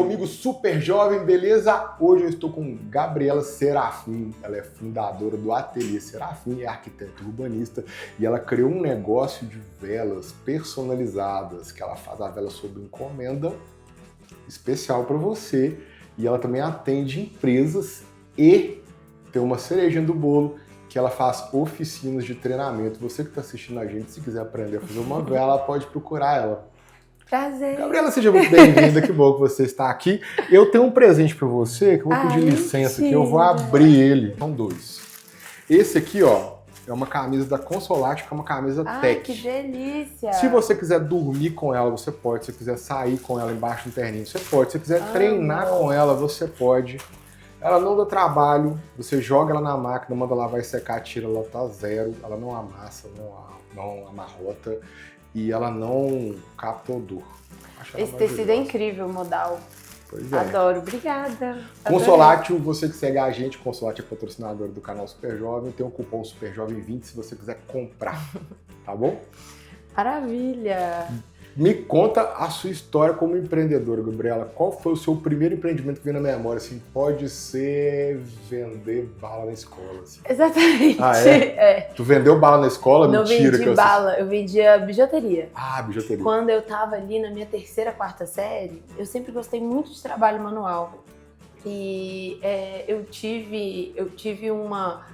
comigo, super jovem, beleza? Hoje eu estou com Gabriela Serafim, ela é fundadora do Ateliê Serafim, é arquiteta urbanista e ela criou um negócio de velas personalizadas, que ela faz a vela sob encomenda especial para você e ela também atende empresas e tem uma cerejinha do bolo que ela faz oficinas de treinamento. Você que está assistindo a gente, se quiser aprender a fazer uma vela, pode procurar ela. Prazer. Gabriela, seja muito bem-vinda, que bom que você está aqui. Eu tenho um presente para você, que eu vou pedir licença aqui, eu vou abrir ele. São dois. Esse aqui, ó, é uma camisa da Consolate, que é uma camisa Tech. Que delícia! Se você quiser dormir com ela, você pode. Se você quiser sair com ela embaixo do terninho, você pode. Se você quiser treinar com ela, você pode. Ela não dá trabalho, você joga ela na máquina, manda lavar e secar, tira, ela tá zero. Ela não amassa, não amarrota. E ela não capta odor. Esse tecido é incrível, modal. Pois é. Adoro, obrigada. Consolate, você que segue a gente, Consolate é patrocinador do canal Super Jovem, tem um cupom SUPERJOVEM20 se você quiser comprar, tá bom? Maravilha! Me conta a sua história como empreendedora, Gabriela. Qual foi o seu primeiro empreendimento que veio na memória? Assim, pode ser vender bala na escola. Assim. Exatamente. Ah, é? Tu vendeu bala na escola? Não Mentira. vendi bala, eu vendia bijuteria. Bijuteria. Quando eu tava ali na minha terceira, quarta série, eu sempre gostei muito de trabalho manual. E eu tive uma...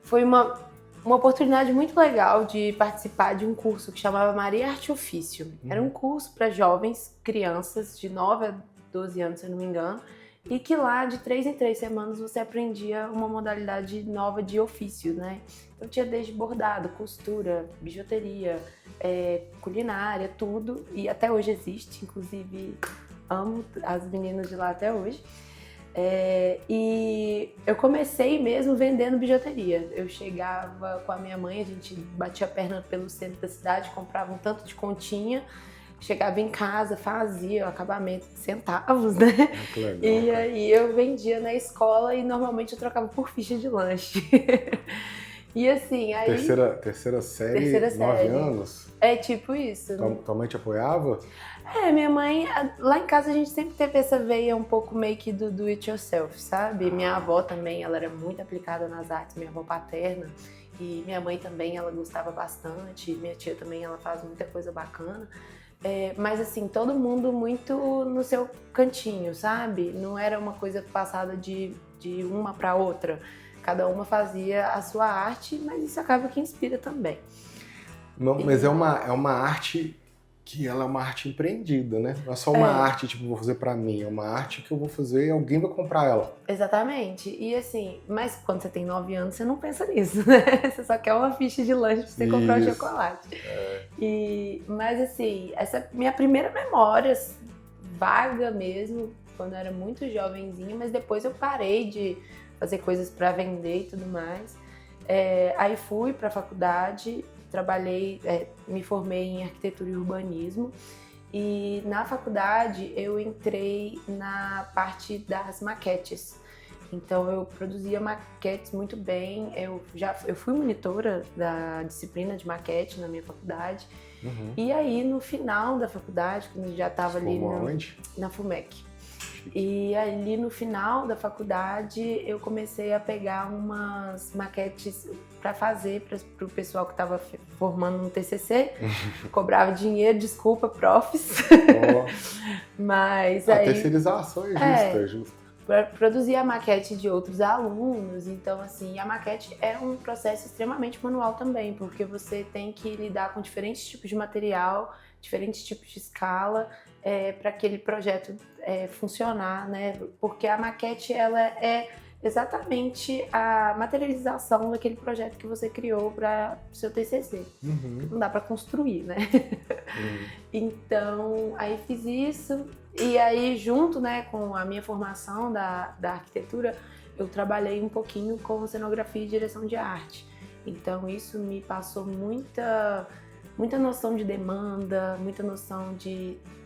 Foi uma oportunidade muito legal de participar de um curso que chamava Maria Arte Ofício. Era um curso para jovens, crianças de 9 a 12 anos, se eu não me engano, e que lá, de 3 em 3 semanas, você aprendia uma modalidade nova de ofício, né? Então tinha desde bordado, costura, bijuteria, culinária, tudo, e até hoje existe, inclusive amo as meninas de lá até hoje. E eu comecei mesmo vendendo bijuteria. Eu chegava com a minha mãe, a gente batia a perna pelo centro da cidade, comprava um tanto de continha, chegava em casa, fazia o acabamento de centavos, né? Que legal, e aí eu vendia na escola e normalmente eu trocava por ficha de lanche. E assim, aí... Terceira série, 9 anos? É tipo isso. Tua mãe te apoiava? Minha mãe, lá em casa a gente sempre teve essa veia um pouco meio que do it yourself, sabe? Minha avó também, ela era muito aplicada nas artes, minha avó paterna. E minha mãe também, ela gostava bastante. Minha tia também, ela faz muita coisa bacana. Mas assim, todo mundo muito no seu cantinho, sabe? Não era uma coisa passada de uma para outra. Cada uma fazia a sua arte, mas isso acaba que inspira também. Mas é uma arte que ela é uma arte empreendida, né? Não é só uma arte, tipo, vou fazer pra mim. É uma arte que eu vou fazer e alguém vai comprar ela. Exatamente. E assim, mas quando você tem 9 anos, você não pensa nisso, né? Você só quer uma ficha de lanche pra você comprar o chocolate. Mas assim, essa é minha primeira memória, vaga mesmo, quando eu era muito jovenzinha, mas depois eu parei de fazer coisas pra vender e tudo mais. Aí fui pra faculdade, trabalhei, me formei em arquitetura e urbanismo e na faculdade eu entrei na parte das maquetes. Então eu produzia maquetes muito bem, eu fui monitora da disciplina de maquete na minha faculdade. E aí no final da faculdade, quando eu já estava ali na FUMEC, e ali no final da faculdade eu comecei a pegar umas maquetes para fazer para o pessoal que estava formando no TCC. Cobrava dinheiro, desculpa, profs. Mas aí... terceirização é justa. Produzir a maquete de outros alunos. Então, assim, a maquete é um processo extremamente manual também, porque você tem que lidar com diferentes tipos de material, diferentes tipos de escala, para aquele projeto funcionar, né? Porque a maquete, ela é exatamente a materialização daquele projeto que você criou para o seu TCC. Não dá para construir, né? Então, aí fiz isso. E aí, junto, né, com a minha formação da arquitetura, eu trabalhei um pouquinho com cenografia e direção de arte. Então, isso me passou muita noção de demanda, muita noção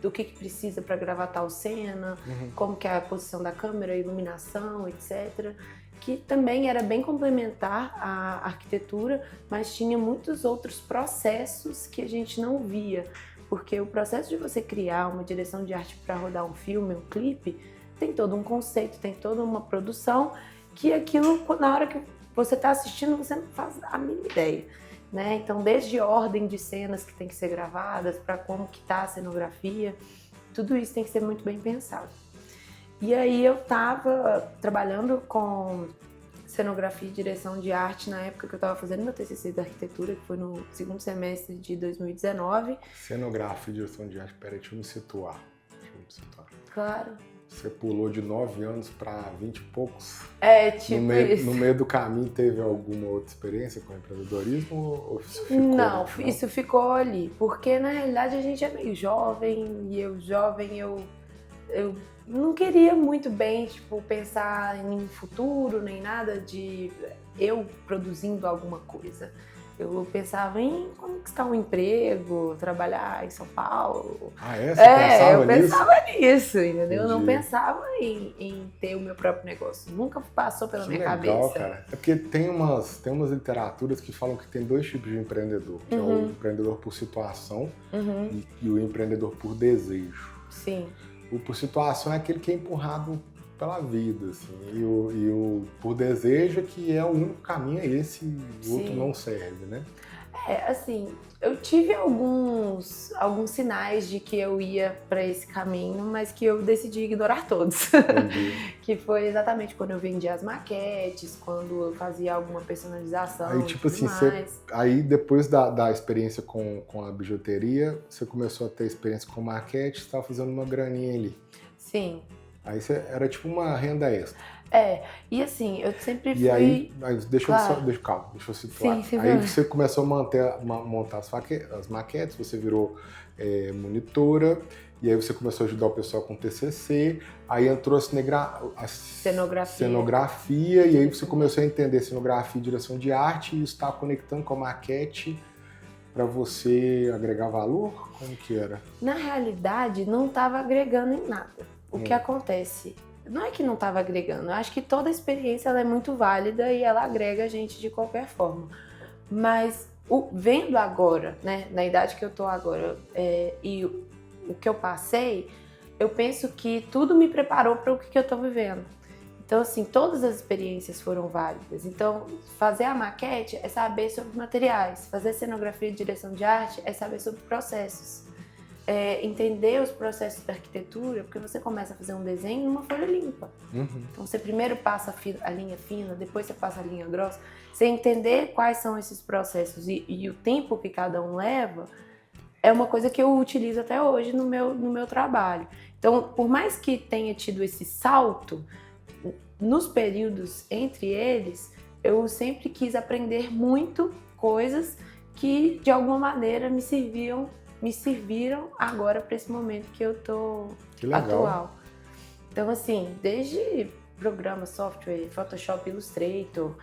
do que precisa para gravar tal cena, como que é a posição da câmera, a iluminação, etc. Que também era bem complementar à arquitetura, mas tinha muitos outros processos que a gente não via. porque o processo de você criar uma direção de arte para rodar um filme, um clipe, tem todo um conceito, tem toda uma produção, que aquilo, na hora que você está assistindo, você não faz a mínima ideia, né? Então, desde ordem de cenas que tem que ser gravadas, para como que tá a cenografia, tudo isso tem que ser muito bem pensado. E aí eu estava trabalhando com cenografia e direção de arte na época que eu estava fazendo meu TCC da arquitetura, que foi no segundo semestre de 2019. Cenografia e direção de arte, peraí, deixa eu me situar. Claro. Você pulou de 9 anos para 20 e poucos? Tipo isso. No meio do caminho teve alguma outra experiência com empreendedorismo ou isso ficou? Não, isso ficou ali, porque na realidade a gente é meio jovem, e eu não queria muito bem, tipo, pensar em futuro, nem nada de eu produzindo alguma coisa. Eu pensava em conquistar um emprego, trabalhar em São Paulo. Ah, é? Você pensava eu nisso? pensava nisso, entendeu? Entendi. Eu não pensava em ter o meu próprio negócio. Nunca passou pela minha legal, cabeça. Cara. É porque tem umas literaturas que falam que tem 2 tipos de empreendedor. Que é o empreendedor por situação e o empreendedor por desejo. Sim. O por situação é aquele que é empurrado pela vida, assim, e o por desejo que é o único caminho é esse, e o outro não serve, né? Assim, eu tive alguns sinais de que eu ia para esse caminho, mas que eu decidi ignorar todos. Que foi exatamente quando eu vendia as maquetes, quando eu fazia alguma personalização. Aí, tipo assim, aí depois da experiência com a bijuteria, você começou a ter experiência com maquete, você estava fazendo uma graninha ali. Sim. Aí era tipo uma renda extra. E assim, eu sempre fui... E aí, deixa eu situar. Sim, aí você começou a montar as maquetes, você virou monitora, e aí você começou a ajudar o pessoal com TCC, aí entrou a cenografia, e aí você começou a entender cenografia e direção de arte, e isso estava conectando com a maquete para você agregar valor? Como que era? Na realidade, não estava agregando em nada. O que acontece? Não é que não estava agregando, eu acho que toda experiência ela é muito válida e ela agrega a gente de qualquer forma. Mas vendo agora, né, na idade que eu tô agora, e o que eu passei, eu penso que tudo me preparou para o que eu tô vivendo. Então, assim, todas as experiências foram válidas. Então, fazer a maquete é saber sobre materiais, fazer cenografia e direção de arte é saber sobre processos. Entender os processos da arquitetura, porque você começa a fazer um desenho numa folha limpa. Então você primeiro passa a linha fina, depois você passa a linha grossa. Você entender quais são esses processos e o tempo que cada um leva é uma coisa que eu utilizo até hoje no meu trabalho. Então, por mais que tenha tido esse salto, nos períodos entre eles, eu sempre quis aprender muito coisas que de alguma maneira me serviram agora para esse momento que eu tô atual. Então, assim, desde programa, software, Photoshop, Illustrator,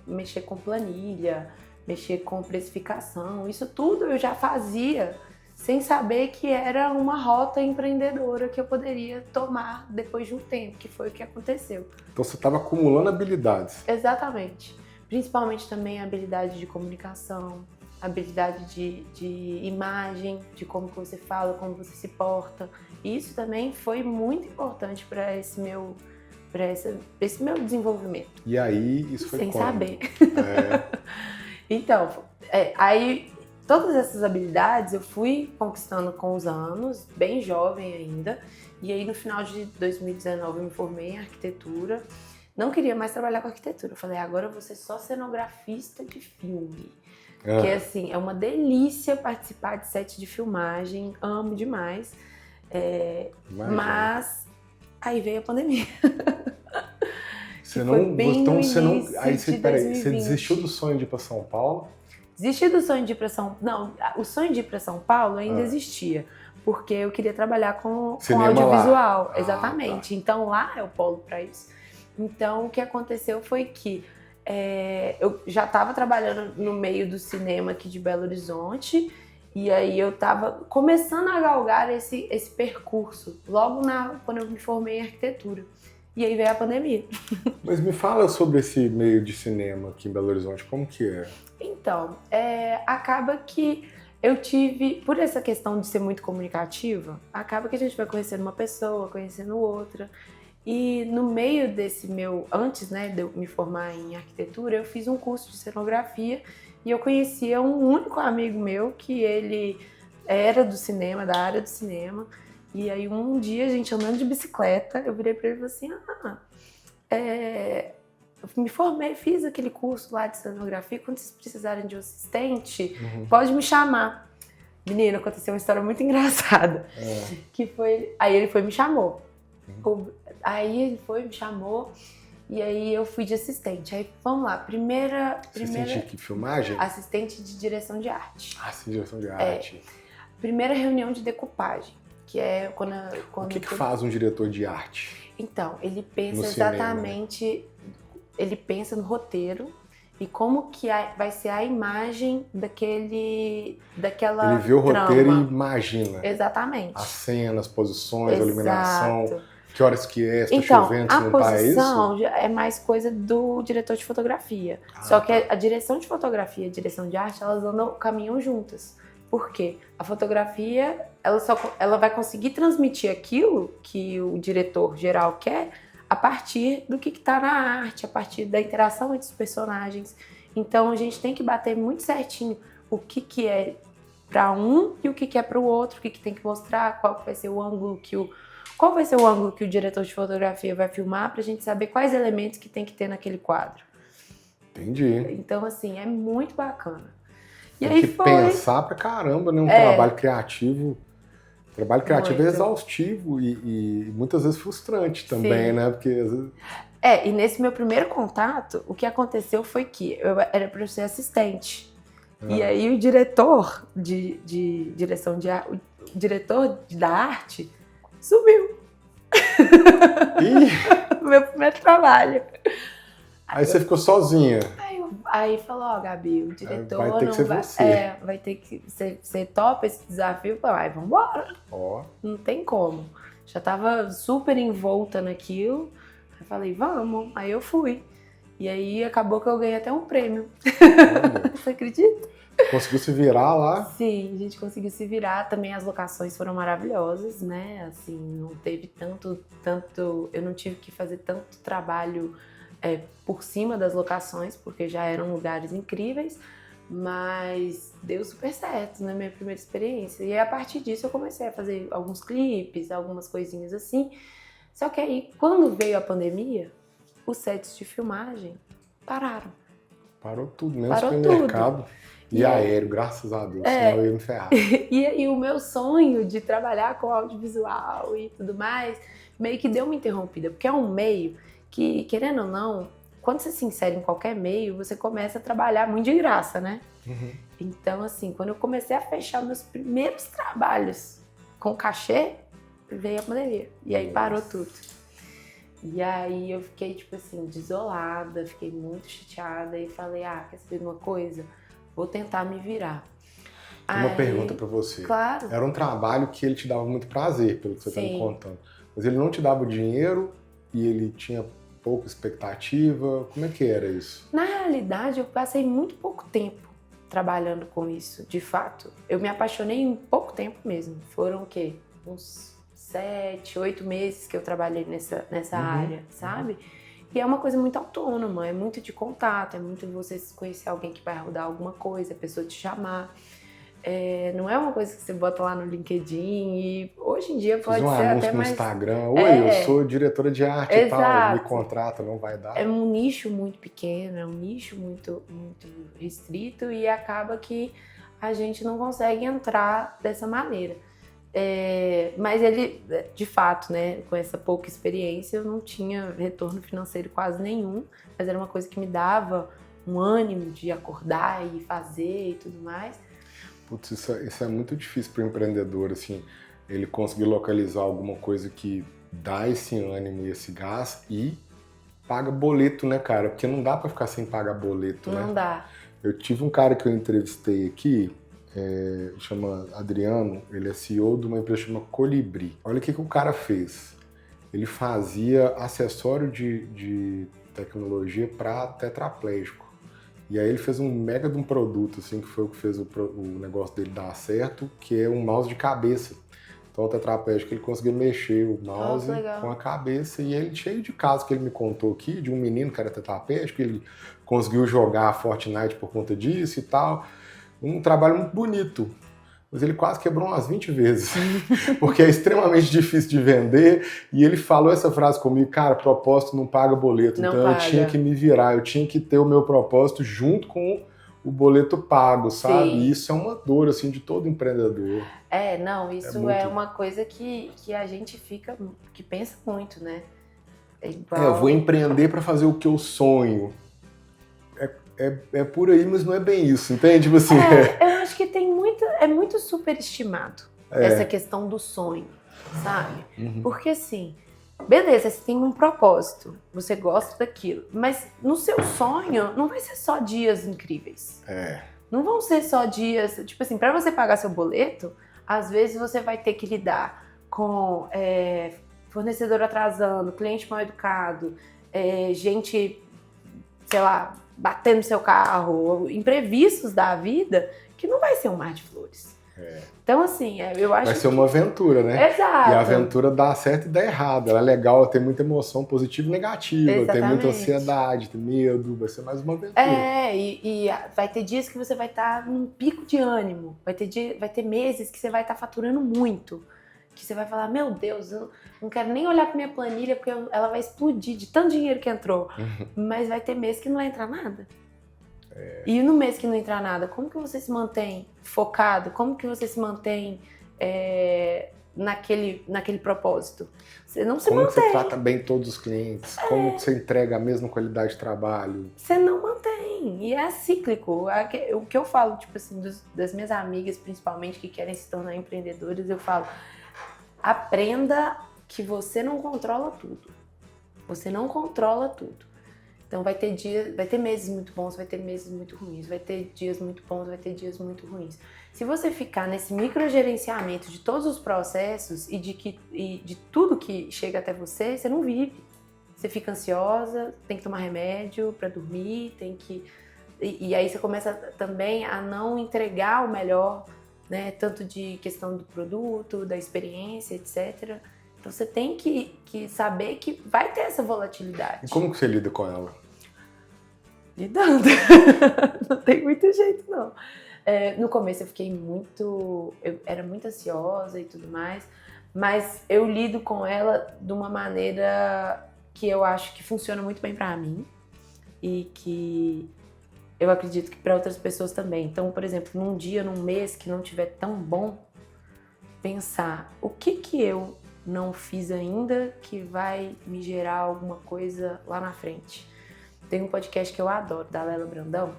mexer com planilha, mexer com precificação, isso tudo eu já fazia sem saber que era uma rota empreendedora que eu poderia tomar depois de um tempo, que foi o que aconteceu. Então você estava acumulando habilidades. Exatamente. Principalmente também a habilidade de comunicação, habilidade de imagem, de como que você fala, como você se porta. E isso também foi muito importante para esse meu desenvolvimento. E aí, isso foi sem quando? Saber. Então, aí todas essas habilidades eu fui conquistando com os anos, bem jovem ainda. E aí no final de 2019 eu me formei em arquitetura. Não queria mais trabalhar com arquitetura. Eu falei, agora eu vou ser só cenografista de filme. Porque, assim, é uma delícia participar de set de filmagem, amo demais. Mas aí veio a pandemia. Você desistiu do sonho de ir para São Paulo? Desisti do sonho de ir para São Paulo. Não, o sonho de ir para São Paulo ainda existia. Porque eu queria trabalhar com audiovisual. Lá. Exatamente. Tá. Então lá é o polo para isso. Então o que aconteceu foi que eu já estava trabalhando no meio do cinema aqui de Belo Horizonte e aí eu estava começando a galgar esse percurso, logo quando eu me formei em arquitetura. E aí veio a pandemia. Mas me fala sobre esse meio de cinema aqui em Belo Horizonte, como que é? Então, acaba que Eu tive, por essa questão de ser muito comunicativa, acaba que a gente vai conhecendo uma pessoa, conhecendo outra. E no meio desse antes, né, de eu me formar em arquitetura, eu fiz um curso de cenografia e eu conhecia um único amigo meu que ele era do cinema, da área do cinema. E aí um dia, a gente andando de bicicleta, eu virei para ele e falei assim, eu me formei, fiz aquele curso lá de cenografia, quando vocês precisarem de um assistente, pode me chamar. Menino, aconteceu uma história muito engraçada. Que foi, aí ele foi e me chamou. Aí ele foi, me chamou, e aí eu fui de assistente. Aí, vamos lá, primeira... Assistente de que filmagem? Assistente de direção de arte. Assistente de direção de arte. Primeira reunião de decupagem, que é quando o que faz um diretor de arte? Então, ele pensa exatamente... Ele pensa no roteiro e como que vai ser a imagem daquela Ele vê o trama. roteiro e imagina. Exatamente. As cenas, as posições, a iluminação, que horas que é, se então, tá chovendo, se a não tá, é isso? posição é mais coisa do diretor de fotografia. Só que a direção de fotografia e a direção de arte, elas caminham juntas. Por quê? A fotografia, ela vai conseguir transmitir aquilo que o diretor geral quer a partir do que está na arte, a partir da interação entre os personagens. Então, a gente tem que bater muito certinho o que é para um e o que é para o outro, o que tem que mostrar, qual vai ser o ângulo qual vai ser o ângulo que o diretor de fotografia vai filmar, para a gente saber quais elementos que tem que ter naquele quadro. Entendi. Então, assim, é muito bacana. E tem aí que pensar pra caramba, né? Trabalho criativo. Trabalho criativo é exaustivo e muitas vezes frustrante também, né? Porque às vezes... e nesse meu primeiro contato, o que aconteceu foi que eu era para ser assistente. E aí o diretor de direção de arte, o diretor da arte sumiu. Meu primeiro trabalho. Aí você ficou sozinha. Aí falou, Gabi, o diretor vai ter que ser você. Vai ter que você topa esse desafio. Eu falei, vambora. Não tem como. Já tava super envolta naquilo. Aí falei, vamos. Aí eu fui. E aí acabou que eu ganhei até um prêmio. Você acredita? Conseguiu se virar lá? Sim, a gente conseguiu se virar. Também as locações foram maravilhosas, né? Assim, não teve tanto... Eu não tive que fazer tanto trabalho por cima das locações, porque já eram lugares incríveis, mas deu super certo na minha primeira experiência. E a partir disso eu comecei a fazer alguns clipes, algumas coisinhas assim. Só que aí, quando veio a pandemia, os sets de filmagem pararam. Parou tudo, mesmo supermercado e aéreo, graças a Deus, senão eu ia me ferrar. E aí o meu sonho de trabalhar com audiovisual e tudo mais, meio que deu uma interrompida, porque é um meio que, querendo ou não, quando você se insere em qualquer meio, você começa a trabalhar muito de graça, né? Então, assim, quando eu comecei a fechar meus primeiros trabalhos com cachê, veio a pandemia. E aí parou tudo. E aí eu fiquei, tipo assim, desolada, fiquei muito chateada e falei, quer saber de uma coisa? Vou tentar me virar. Uma pergunta pra você. Claro. Era um trabalho que ele te dava muito prazer, pelo que você tá me contando. Mas ele não te dava o dinheiro e ele tinha pouca expectativa? Como é que era isso? Na realidade, eu passei muito pouco tempo trabalhando com isso, de fato. Eu me apaixonei em pouco tempo mesmo. Foram o quê? Uns 7, 8 meses que eu trabalhei nessa área, sabe? E é uma coisa muito autônoma, é muito de contato, é muito você conhecer alguém que vai rodar alguma coisa, a pessoa te chamar. Não é uma coisa que você bota lá no LinkedIn e hoje em dia pode ser até mais... no Instagram, oi, eu sou diretora de arte e tal, me contrata, não vai dar. É um nicho muito pequeno, é um nicho muito, muito restrito e acaba que a gente não consegue entrar dessa maneira. Mas ele, de fato, né, com essa pouca experiência, eu não tinha retorno financeiro quase nenhum, mas era uma coisa que me dava um ânimo de acordar e fazer e tudo mais. Putz, isso é muito difícil para o empreendedor, assim, ele conseguir localizar alguma coisa que dá esse ânimo e esse gás e paga boleto, né, cara? Porque não dá para ficar sem pagar boleto, né? Não dá. Eu tive um cara que eu entrevistei aqui, chama Adriano, ele é CEO de uma empresa que chama Colibri. Olha o que o cara fez. Ele fazia acessório de tecnologia para tetraplégico. E aí ele fez um mega de um produto, assim, que foi o que fez o negócio dele dar certo, que é um mouse de cabeça. Então o tetraplégico ele conseguiu mexer o mouse com a cabeça, e ele cheio de casos que ele me contou aqui, de um menino que era tetraplégico, ele conseguiu jogar Fortnite por conta disso e tal. Um trabalho muito bonito. Mas ele quase quebrou umas 20 vezes, porque é extremamente difícil de vender, e ele falou essa frase comigo, cara, propósito não paga boleto, não então paga. Eu tinha que me virar, eu tinha que ter o meu propósito junto com o boleto pago, sabe? Sim. E isso é uma dor, assim, de todo empreendedor. Isso é uma coisa que a gente que pensa muito, né? Eu vou empreender para fazer o que eu sonho. É por aí, mas não é bem isso, entende? Tipo assim, eu acho que é muito superestimado essa questão do sonho, sabe? Uhum. Porque assim, beleza, você tem um propósito, você gosta daquilo, mas no seu sonho não vai ser só dias incríveis. Não vão ser só dias, tipo assim, para você pagar seu boleto, às vezes você vai ter que lidar com fornecedor atrasando, cliente mal educado, gente, sei lá, batendo no seu carro, imprevistos da vida, que não vai ser um mar de flores. Então, assim, eu acho vai ser uma aventura, né? Exato. E a aventura dá certo e dá errado. Ela é legal, ela tem muita emoção positiva e negativa. Exatamente. Tem muita ansiedade, tem medo, vai ser mais uma aventura. E vai ter dias que você vai estar num pico de ânimo. Vai ter meses que você vai estar faturando muito. Que você vai falar, meu Deus, eu não quero nem olhar pra minha planilha porque ela vai explodir de tanto dinheiro que entrou. Mas vai ter mês que não vai entrar nada. E no mês que não entrar nada, como que você se mantém focado? Como que você se mantém naquele propósito? Você não se mantém. Como você trata bem todos os clientes? Como você entrega a mesma qualidade de trabalho? Você não mantém. E é cíclico. O que eu falo, tipo assim, das minhas amigas, principalmente, que querem se tornar empreendedoras, eu falo, aprenda que você não controla tudo. Você não controla tudo. Então vai ter meses muito bons, vai ter meses muito ruins, vai ter dias muito bons, vai ter dias muito ruins. Se você ficar nesse microgerenciamento de todos os processos e de tudo que chega até você, você não vive. Você fica ansiosa, tem que tomar remédio para dormir, e aí você começa também a não entregar o melhor, né? Tanto de questão do produto, da experiência, etc. Então você tem que saber que vai ter essa volatilidade. E como que você lida com ela? Lidando. Não tem muito jeito, não. No começo eu era muito ansiosa e tudo mais, mas eu lido com ela de uma maneira que eu acho que funciona muito bem pra mim e que eu acredito que para outras pessoas também. Então, por exemplo, num dia, num mês que não tiver tão bom, pensar o que eu não fiz ainda que vai me gerar alguma coisa lá na frente. Tem um podcast que eu adoro, da Lela Brandão,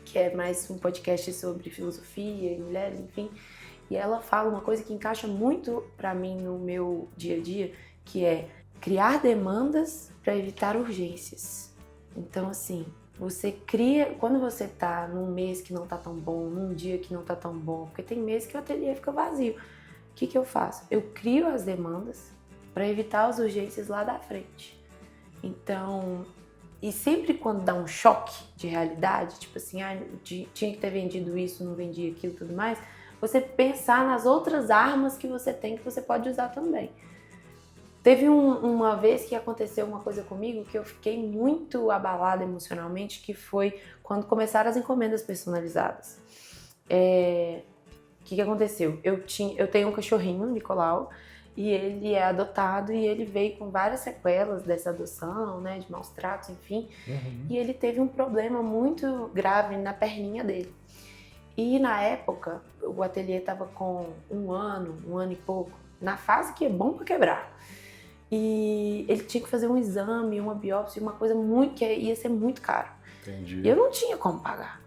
que é mais um podcast sobre filosofia e mulheres, enfim. E ela fala uma coisa que encaixa muito pra mim no meu dia a dia, que é criar demandas para evitar urgências. Então, assim, você cria... Quando você tá num mês que não tá tão bom, num dia que não tá tão bom, porque tem mês que o ateliê fica vazio. O que eu faço? Eu crio as demandas para evitar as urgências lá da frente. Então... E sempre quando dá um choque de realidade, tipo assim, tinha que ter vendido isso, não vendi aquilo e tudo mais, você pensar nas outras armas que você tem, que você pode usar também. Teve uma vez que aconteceu uma coisa comigo que eu fiquei muito abalada emocionalmente, que foi quando começaram as encomendas personalizadas. O que aconteceu? Eu tenho um cachorrinho, Nicolau, e ele é adotado e ele veio com várias sequelas dessa adoção, né, de maus tratos, enfim. E ele teve um problema muito grave na perninha dele. E na época, o ateliê estava com um ano e pouco, na fase que é bom para quebrar. E ele tinha que fazer um exame, uma biópsia, uma coisa muito que ia ser muito caro. Entendi. E eu não tinha como pagar.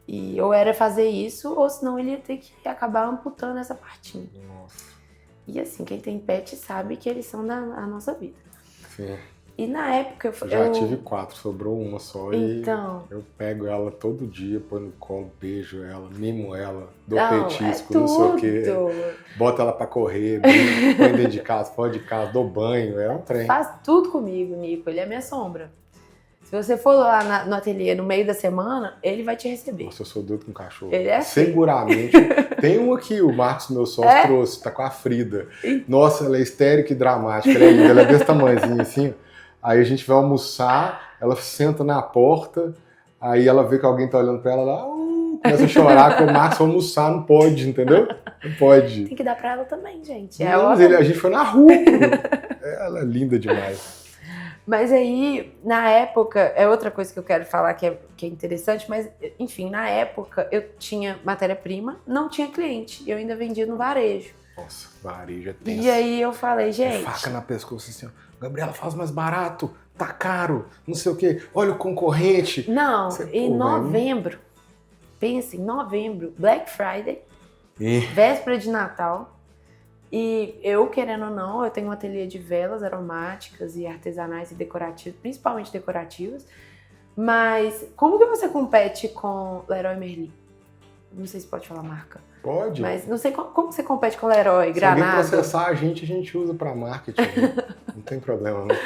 E ou era fazer isso, ou senão ele ia ter que acabar amputando essa partinha. Nossa. E assim, quem tem pet sabe que eles são da nossa vida. Sim. E na época eu já tive 4, sobrou uma só. Então, e eu pego ela todo dia, põe no colo, beijo ela, mimo ela, dou petisco, não sei o quê. Boto ela pra correr, põe dentro de casa, fora de casa, dou banho, é um trem. Faz tudo comigo, Nico, ele é minha sombra. Se você for lá no ateliê no meio da semana, ele vai te receber. Nossa, eu sou doido com cachorro. Ele é assim. Seguramente. Tem um aqui, o Marcos, meu sócio, trouxe, tá com a Frida. Nossa, ela é histérica e dramática, ela é linda, ela é desse tamanhozinho assim. Aí a gente vai almoçar, ela senta na porta, aí ela vê que alguém tá olhando pra ela lá, começa a chorar, porque o Marcos vai almoçar, não pode, entendeu? Não pode. Tem que dar pra ela também, gente. A gente foi na rua. Ela é linda demais. Mas aí, na época, é outra coisa que eu quero falar que é interessante, mas, enfim, na época eu tinha matéria-prima, não tinha cliente, eu ainda vendia no varejo. Nossa, varejo é tenso. E aí eu falei, gente... Faca na pescoço assim, ó. Gabriela, faz mais barato, tá caro, não sei o quê, olha o concorrente. Não, em novembro, pensa, em novembro, Black Friday, véspera de Natal, e eu, querendo ou não, eu tenho um ateliê de velas aromáticas e artesanais e decorativas, principalmente decorativas, mas como que você compete com Leroy Merlin? Não sei se pode falar marca. Pode. Mas não sei como você compete com Leroy, Granada. Se alguém processar a gente usa para marketing. Não tem problema, não.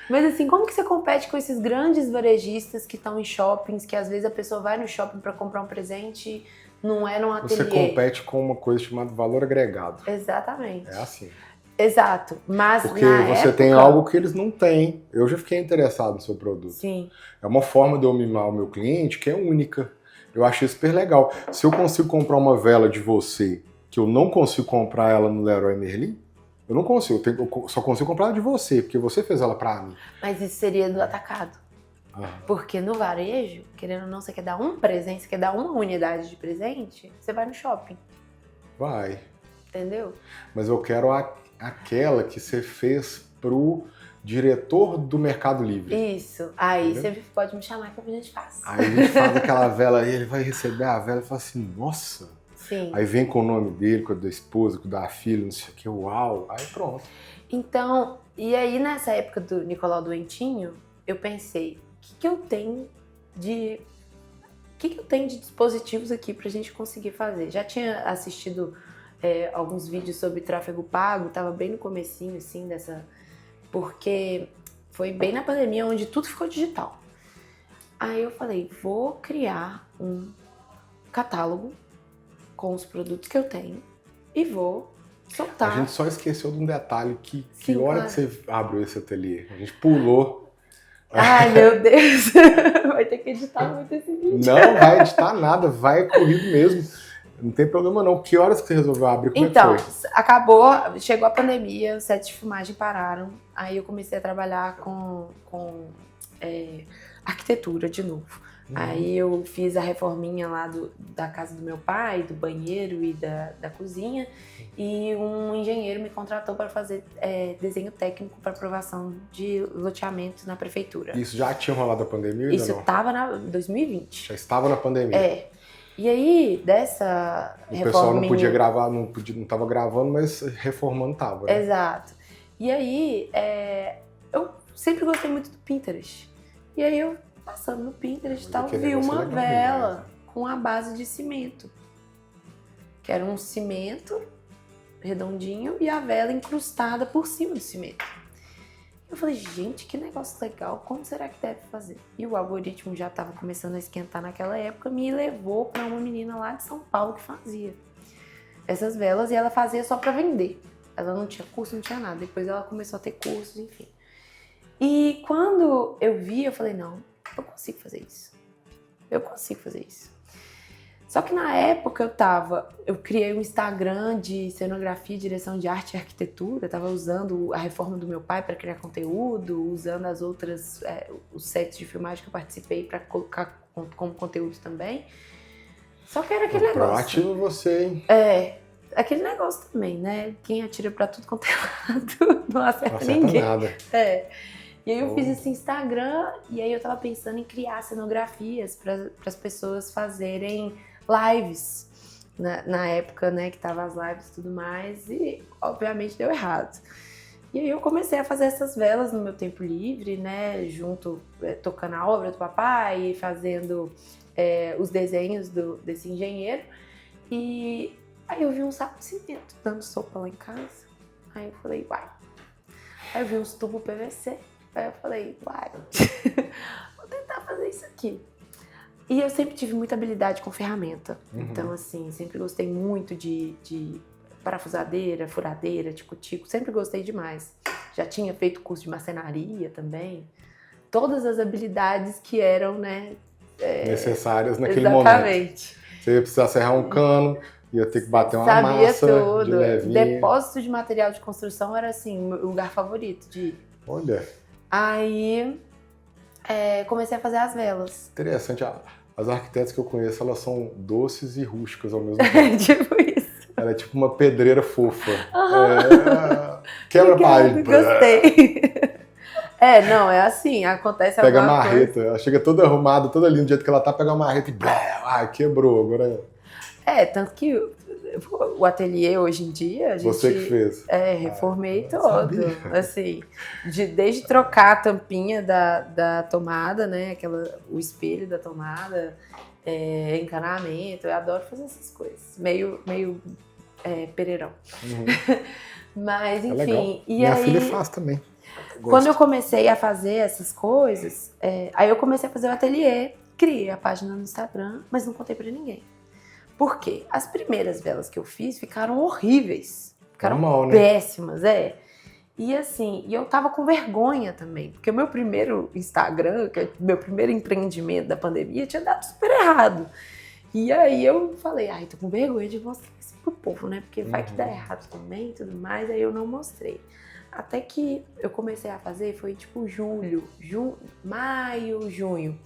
Mas assim, como que você compete com esses grandes varejistas que estão em shoppings, que às vezes a pessoa vai no shopping para comprar um presente, não é num ateliê? Você compete com uma coisa chamada valor agregado. Exatamente. É assim. Exato. Mas porque você tem algo que eles não têm. Eu já fiquei interessado no seu produto. Sim. É uma forma de eu mimar o meu cliente que é única. Eu achei super legal. Se eu consigo comprar uma vela de você, que eu não consigo comprar ela no Leroy Merlin, eu não consigo. Eu só consigo comprar ela de você, porque você fez ela pra mim. Mas isso seria do atacado. Porque no varejo, querendo ou não, você quer dar um presente, você quer dar uma unidade de presente, você vai no shopping. Vai. Entendeu? Mas eu quero aquela que você fez pro diretor do Mercado Livre. Isso. Aí você pode me chamar que a gente faz. Aí a gente faz aquela vela, ele vai receber a vela e fala assim, nossa. Sim. Aí vem com o nome dele, com o da esposa, com o da filha, não sei o que, uau. Aí pronto. Então, e aí nessa época do Nicolau Doentinho, eu pensei, o que eu tenho de dispositivos aqui pra gente conseguir fazer? Já tinha assistido alguns vídeos sobre tráfego pago, tava bem no comecinho, assim, porque foi bem na pandemia onde tudo ficou digital. Aí eu falei, vou criar um catálogo com os produtos que eu tenho e vou soltar. A gente só esqueceu de um detalhe que hora que você abriu esse ateliê? A gente pulou. Ai, meu Deus. Vai ter que editar muito esse vídeo. Não vai editar nada, vai corrido mesmo. Não tem problema não. Que horas que você resolveu abrir? Como então, é que foi? acabou, chegou a pandemia, os sets de filmagem pararam. Aí eu comecei a trabalhar com arquitetura de novo. Aí eu fiz a reforminha lá da casa do meu pai, do banheiro e da cozinha. E um engenheiro me contratou para fazer desenho técnico para aprovação de loteamento na prefeitura. Isso já tinha rolado a pandemia ou Isso ainda não? estava em 2020. Já estava na pandemia. E aí, dessa reforminha... O pessoal não podia gravar, não estava gravando, mas reformando tava, né? Exato. E aí, eu sempre gostei muito do Pinterest. E aí eu, passando no Pinterest e tal, vi uma vela com a base de cimento. Que era um cimento redondinho e a vela incrustada por cima do cimento. Eu falei, gente, que negócio legal, como será que deve fazer? E o algoritmo já estava começando a esquentar naquela época, me levou para uma menina lá de São Paulo que fazia essas velas e ela fazia só para vender. Ela não tinha curso, não tinha nada. Depois ela começou a ter cursos, enfim. E quando eu vi, eu falei, não, eu consigo fazer isso. Eu consigo fazer isso. Só que na época eu criei um Instagram de cenografia, direção de arte e arquitetura, estava usando a reforma do meu pai para criar conteúdo, usando as outras, os sets de filmagem que eu participei para colocar como conteúdo também. Só que era aquele negócio. Proativo você, hein? Aquele negócio também, né? Quem atira para tudo quanto é lado não acerta ninguém. Nada. E aí eu fiz esse Instagram e aí eu tava pensando em criar cenografias para as pessoas fazerem lives na época, né, que tava as lives e tudo mais, e obviamente deu errado. E aí eu comecei a fazer essas velas no meu tempo livre, né, tocando a obra do papai, fazendo os desenhos desse engenheiro, e aí eu vi um saco de cimento dando sopa lá em casa, aí eu falei, uai. Aí eu vi uns tubos PVC, aí eu falei, uai, vou isso aqui. E eu sempre tive muita habilidade com ferramenta. Então, assim, sempre gostei muito de parafusadeira, furadeira, tico-tico. Sempre gostei demais. Já tinha feito curso de marcenaria também. Todas as habilidades que eram, né? Necessárias naquele momento. Exatamente. Você ia precisar serrar um cano, ia ter que bater uma Sabia massa tudo. de levinha. Depósito de material de construção era, assim, o meu lugar favorito de ir. Olha. Aí, comecei a fazer as velas. Interessante. As arquitetas que eu conheço, elas são doces e rústicas ao mesmo tempo. Tipo isso. Ela é tipo uma pedreira fofa. Quebra a parede. Gostei. Não, é assim, acontece Pega a alguma marreta. coisa. Ela chega toda arrumada, toda linda, do jeito que ela tá, pega a marreta e quebrou. Agora Tanto que o ateliê hoje em dia, a gente... você que fez. Reformei todo. Sabia. Assim, desde trocar a tampinha da tomada, né? O espelho da tomada, encanamento. Eu adoro fazer essas coisas. Meio pereirão. Mas, enfim. Legal. E Minha aí, filha faz também. quando eu comecei a fazer essas coisas, aí eu comecei a fazer o ateliê, criei a página no Instagram, mas não contei pra ninguém. Por quê? As primeiras velas que eu fiz ficaram horríveis. Ficaram normal, né? péssimas, E assim, eu tava com vergonha também, porque o meu primeiro Instagram, que é o meu primeiro empreendimento da pandemia, tinha dado super errado. E aí eu falei, tô com vergonha de mostrar isso pro povo, né? Porque vai que dá errado também e tudo mais, aí eu não mostrei. Até que eu comecei a fazer, foi tipo maio, junho.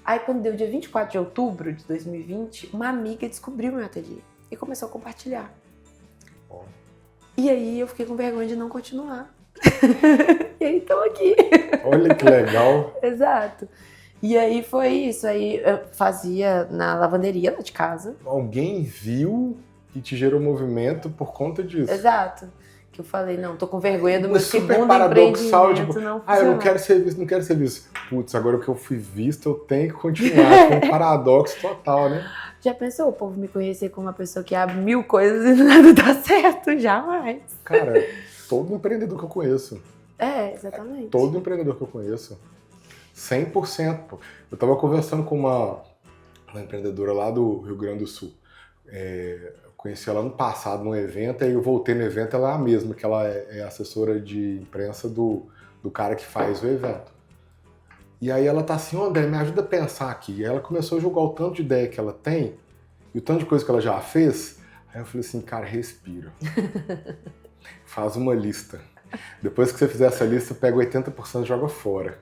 Aí quando deu dia 24 de outubro de 2020, uma amiga descobriu meu ateliê e começou a compartilhar. E aí eu fiquei com vergonha de não continuar. E aí tô aqui. Olha que legal. Exato. E aí foi isso, aí eu fazia na lavanderia lá de casa. Alguém viu e te gerou movimento por conta disso. Exato. Que eu falei, não, tô com vergonha do meu super segundo paradoxal, empreendimento, tipo, não eu não quero ser visto, não quero ser visto. Putz, agora que eu fui visto, eu tenho que continuar. Foi um paradoxo total, né? Já pensou o povo me conhecer como uma pessoa que abre 1000 coisas e nada dá certo? Jamais. Cara, todo empreendedor que eu conheço. Exatamente. Todo empreendedor que eu conheço. 100%. Pô. Eu tava conversando com uma empreendedora lá do Rio Grande do Sul. Eu conheci ela ano passado num evento, aí eu voltei no evento, ela é a mesma, que ela é assessora de imprensa do cara que faz o evento. E aí ela tá assim, André, me ajuda a pensar aqui. E ela começou a julgar o tanto de ideia que ela tem e o tanto de coisa que ela já fez. Aí eu falei assim, cara, respira. Faz uma lista. Depois que você fizer essa lista, pega 80% e joga fora.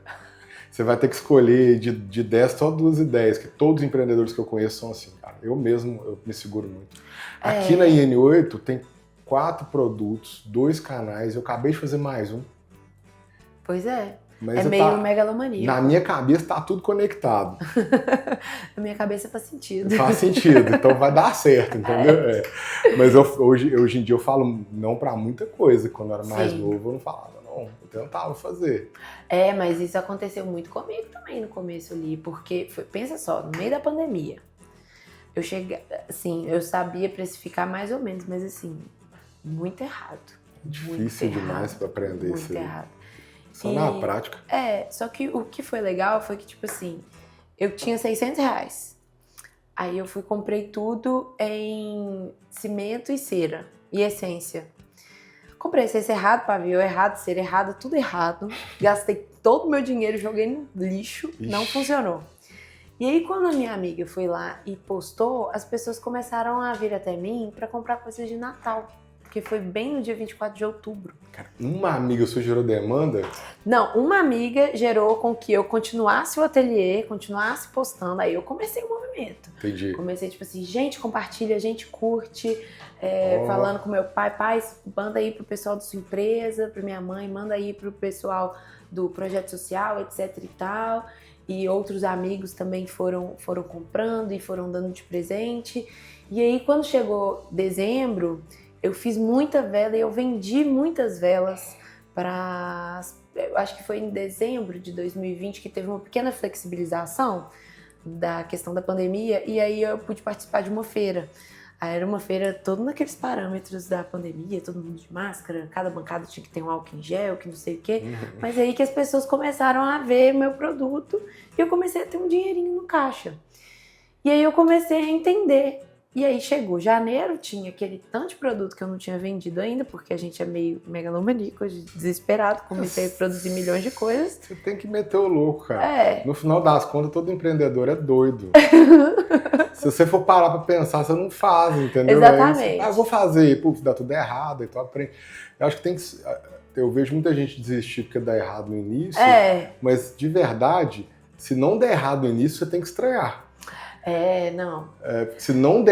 Você vai ter que escolher de 10 só 2 ideias, que todos os empreendedores que eu conheço são assim, cara. Eu me seguro muito. Aqui na IN8 tem 4 produtos, 2 canais, eu acabei de fazer mais um. Pois é. Mas meio megalomania. Na minha cabeça tá tudo conectado. Na minha cabeça faz sentido. Faz sentido, então vai dar certo, entendeu? Mas hoje em dia eu falo não pra muita coisa. Quando eu era mais novo eu não falava não, eu tentava fazer. Mas isso aconteceu muito comigo também no começo ali, porque, pensa só, no meio da pandemia, eu cheguei, assim, eu sabia precificar mais ou menos, mas assim, muito errado. Difícil demais pra aprender isso. Muito errado. Só na prática. Só que o que foi legal foi que, tipo assim, eu tinha R$600. Aí eu comprei tudo em cimento e cera e essência. Comprei essência errado, pavio errado, cera errada, tudo errado. Gastei todo o meu dinheiro, joguei no lixo, não funcionou. E aí quando a minha amiga foi lá e postou, as pessoas começaram a vir até mim para comprar coisas de Natal. Porque foi bem no dia 24 de outubro. Cara, uma amiga sua gerou demanda? Não, uma amiga gerou com que eu continuasse o ateliê, continuasse postando. Aí eu comecei o movimento. Entendi. Comecei tipo assim, gente compartilha, gente curte. Falando com meu pai, manda aí pro pessoal da sua empresa, pra minha mãe, manda aí pro pessoal do projeto social, etc e tal. E outros amigos também foram comprando e foram dando de presente. E aí quando chegou dezembro, eu fiz muita vela e eu vendi muitas velas para... Eu acho que foi em dezembro de 2020 que teve uma pequena flexibilização da questão da pandemia e aí eu pude participar de uma feira. Aí era uma feira toda naqueles parâmetros da pandemia, todo mundo de máscara, cada bancada tinha que ter um álcool em gel, que não sei o quê. Mas aí que as pessoas começaram a ver meu produto e eu comecei a ter um dinheirinho no caixa. E aí eu comecei a entender. E aí chegou janeiro, tinha aquele tanto de produto que eu não tinha vendido ainda, porque a gente é meio megalomaníaco, desesperado, comecei a produzir milhões de coisas. Você tem que meter o louco, cara. No final das contas, todo empreendedor é doido. Se você for parar pra pensar, você não faz, entendeu? Exatamente. Eu vou fazer, puf, dá tudo errado, então aprende. Eu acho que tem que... Eu vejo muita gente desistir porque dá errado no início, mas de verdade, se não der errado no início, você tem que estranhar. Não. Se não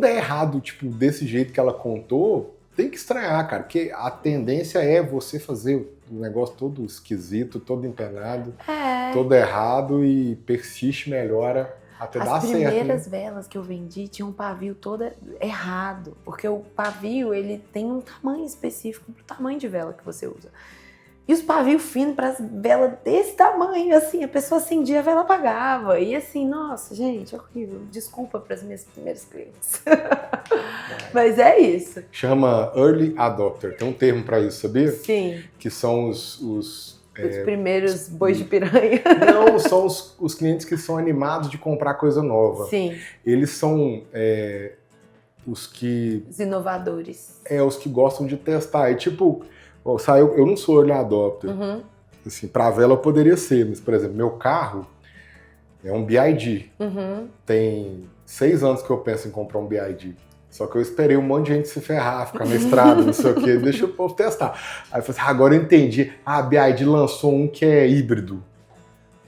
der errado, tipo, desse jeito que ela contou, tem que estranhar, cara. Porque a tendência é você fazer o negócio todo esquisito, todo empenado, todo errado e persiste, melhora até dar certo. As primeiras velas que eu vendi tinham um pavio todo errado. Porque o pavio, ele tem um tamanho específico pro tamanho de vela que você usa. E os pavios finos para as velas desse tamanho, assim, a pessoa acendia, a vela apagava. E assim, nossa, gente, é horrível. Desculpa para as minhas primeiras clientes. Mas é isso. Chama Early Adopter. Tem um termo para isso, sabia? Sim. Que são os primeiros bois de piranha. Não, são os clientes que são animados de comprar coisa nova. Sim. Eles são os que... Os inovadores. Os que gostam de testar. E tipo... Eu não sou early adopter. Assim, para vela eu poderia ser, mas, por exemplo, meu carro é um BYD. Tem 6 anos que eu penso em comprar um BYD. Só que eu esperei um monte de gente se ferrar, ficar na estrada, não sei o quê, deixa o povo testar. Aí eu falei assim, agora eu entendi. A BYD lançou um que é híbrido.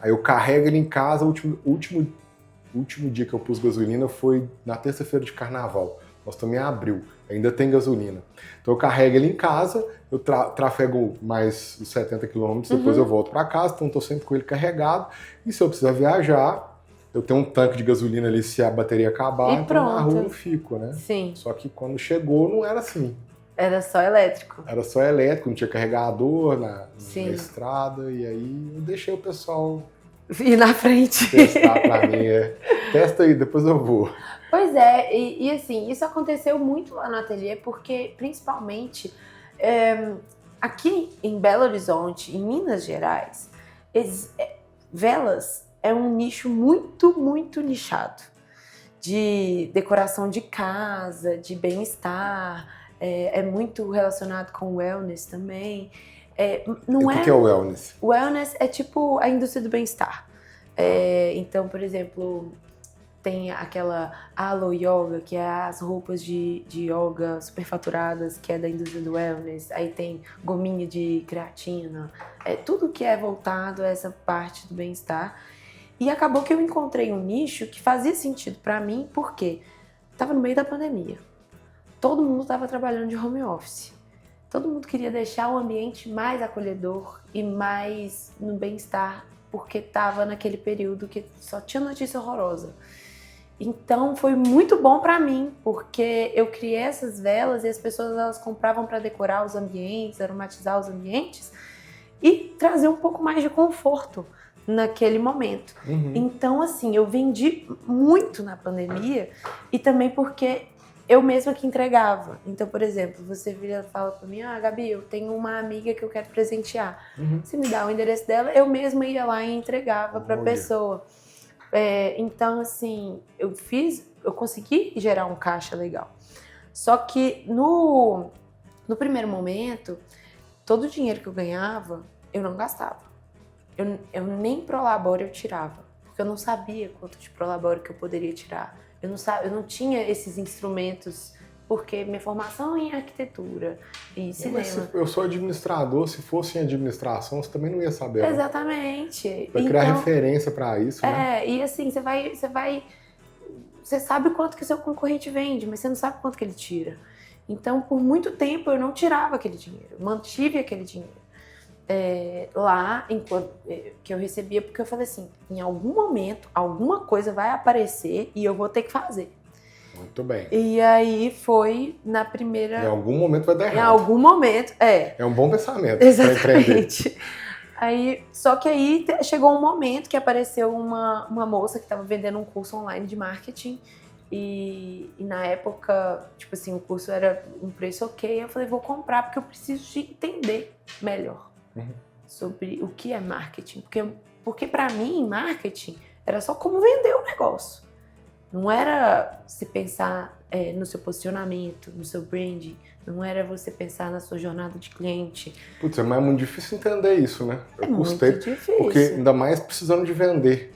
Aí eu carrego ele em casa, o último dia que eu pus gasolina foi na terça-feira de carnaval. Nós estamos em abril, ainda tem gasolina. Então eu carrego ele em casa, eu trafego mais os 70 quilômetros, depois eu volto para casa, então estou sempre com ele carregado. E se eu precisar viajar, eu tenho um tanque de gasolina ali se a bateria acabar, então na rua eu fico, né? Sim. Só que quando chegou não era assim. Era só elétrico. Era só elétrico, não tinha carregador na estrada, e aí eu deixei o pessoal... Ir na frente. Testar para mim, Testa aí, depois eu vou. Pois é, e assim, isso aconteceu muito lá no ateliê, porque principalmente aqui em Belo Horizonte, em Minas Gerais, velas é um nicho muito, muito nichado. De decoração de casa, de bem-estar, é muito relacionado com wellness também. O que é o wellness? O wellness é tipo a indústria do bem-estar. Então, por exemplo... Tem aquela Alo Yoga, que é as roupas de yoga superfaturadas, que é da indústria do wellness. Aí tem gominha de creatina. Tudo que é voltado a essa parte do bem-estar. E acabou que eu encontrei um nicho que fazia sentido para mim, porque estava no meio da pandemia. Todo mundo estava trabalhando de home office. Todo mundo queria deixar o ambiente mais acolhedor e mais no bem-estar, porque estava naquele período que só tinha notícia horrorosa. Então foi muito bom para mim, porque eu criei essas velas e as pessoas elas compravam para decorar os ambientes, aromatizar os ambientes e trazer um pouco mais de conforto naquele momento. Então, assim, eu vendi muito na pandemia e também porque eu mesma que entregava. Então, por exemplo, você vira e fala para mim, Gabi, eu tenho uma amiga que eu quero presentear. Você me dá o endereço dela, eu mesma ia lá e entregava para a pessoa. Então, assim, eu consegui gerar um caixa legal. Só que no primeiro momento, todo o dinheiro que eu ganhava, eu não gastava. Eu nem prolabore eu tirava, porque eu não sabia quanto de prolabore que eu poderia tirar. Eu não tinha esses instrumentos, porque minha formação é em arquitetura e cinema. Mas eu sou administrador, se fosse em administração, você também não ia saber. Exatamente. Vai criar referência para isso, né? E assim, você sabe quanto que seu concorrente vende, mas você não sabe quanto que ele tira. Então, por muito tempo, eu não tirava aquele dinheiro, mantive aquele dinheiro lá, enquanto que eu recebia, porque eu falei assim, em algum momento, alguma coisa vai aparecer e eu vou ter que fazer. Muito bem. E aí foi na primeira... Em algum momento vai dar errado. Em algum momento, É um bom pensamento. Exatamente. Só que aí chegou um momento que apareceu uma moça que estava vendendo um curso online de marketing E na época, tipo assim, o curso era um preço ok. Eu falei, vou comprar porque eu preciso de entender melhor sobre o que é marketing. Porque para mim, marketing era só como vender o negócio. Não era você pensar no seu posicionamento, no seu branding. Não era você pensar na sua jornada de cliente. Putz, mas é muito difícil entender isso, né? Eu custei, muito difícil. Porque ainda mais precisando de vender.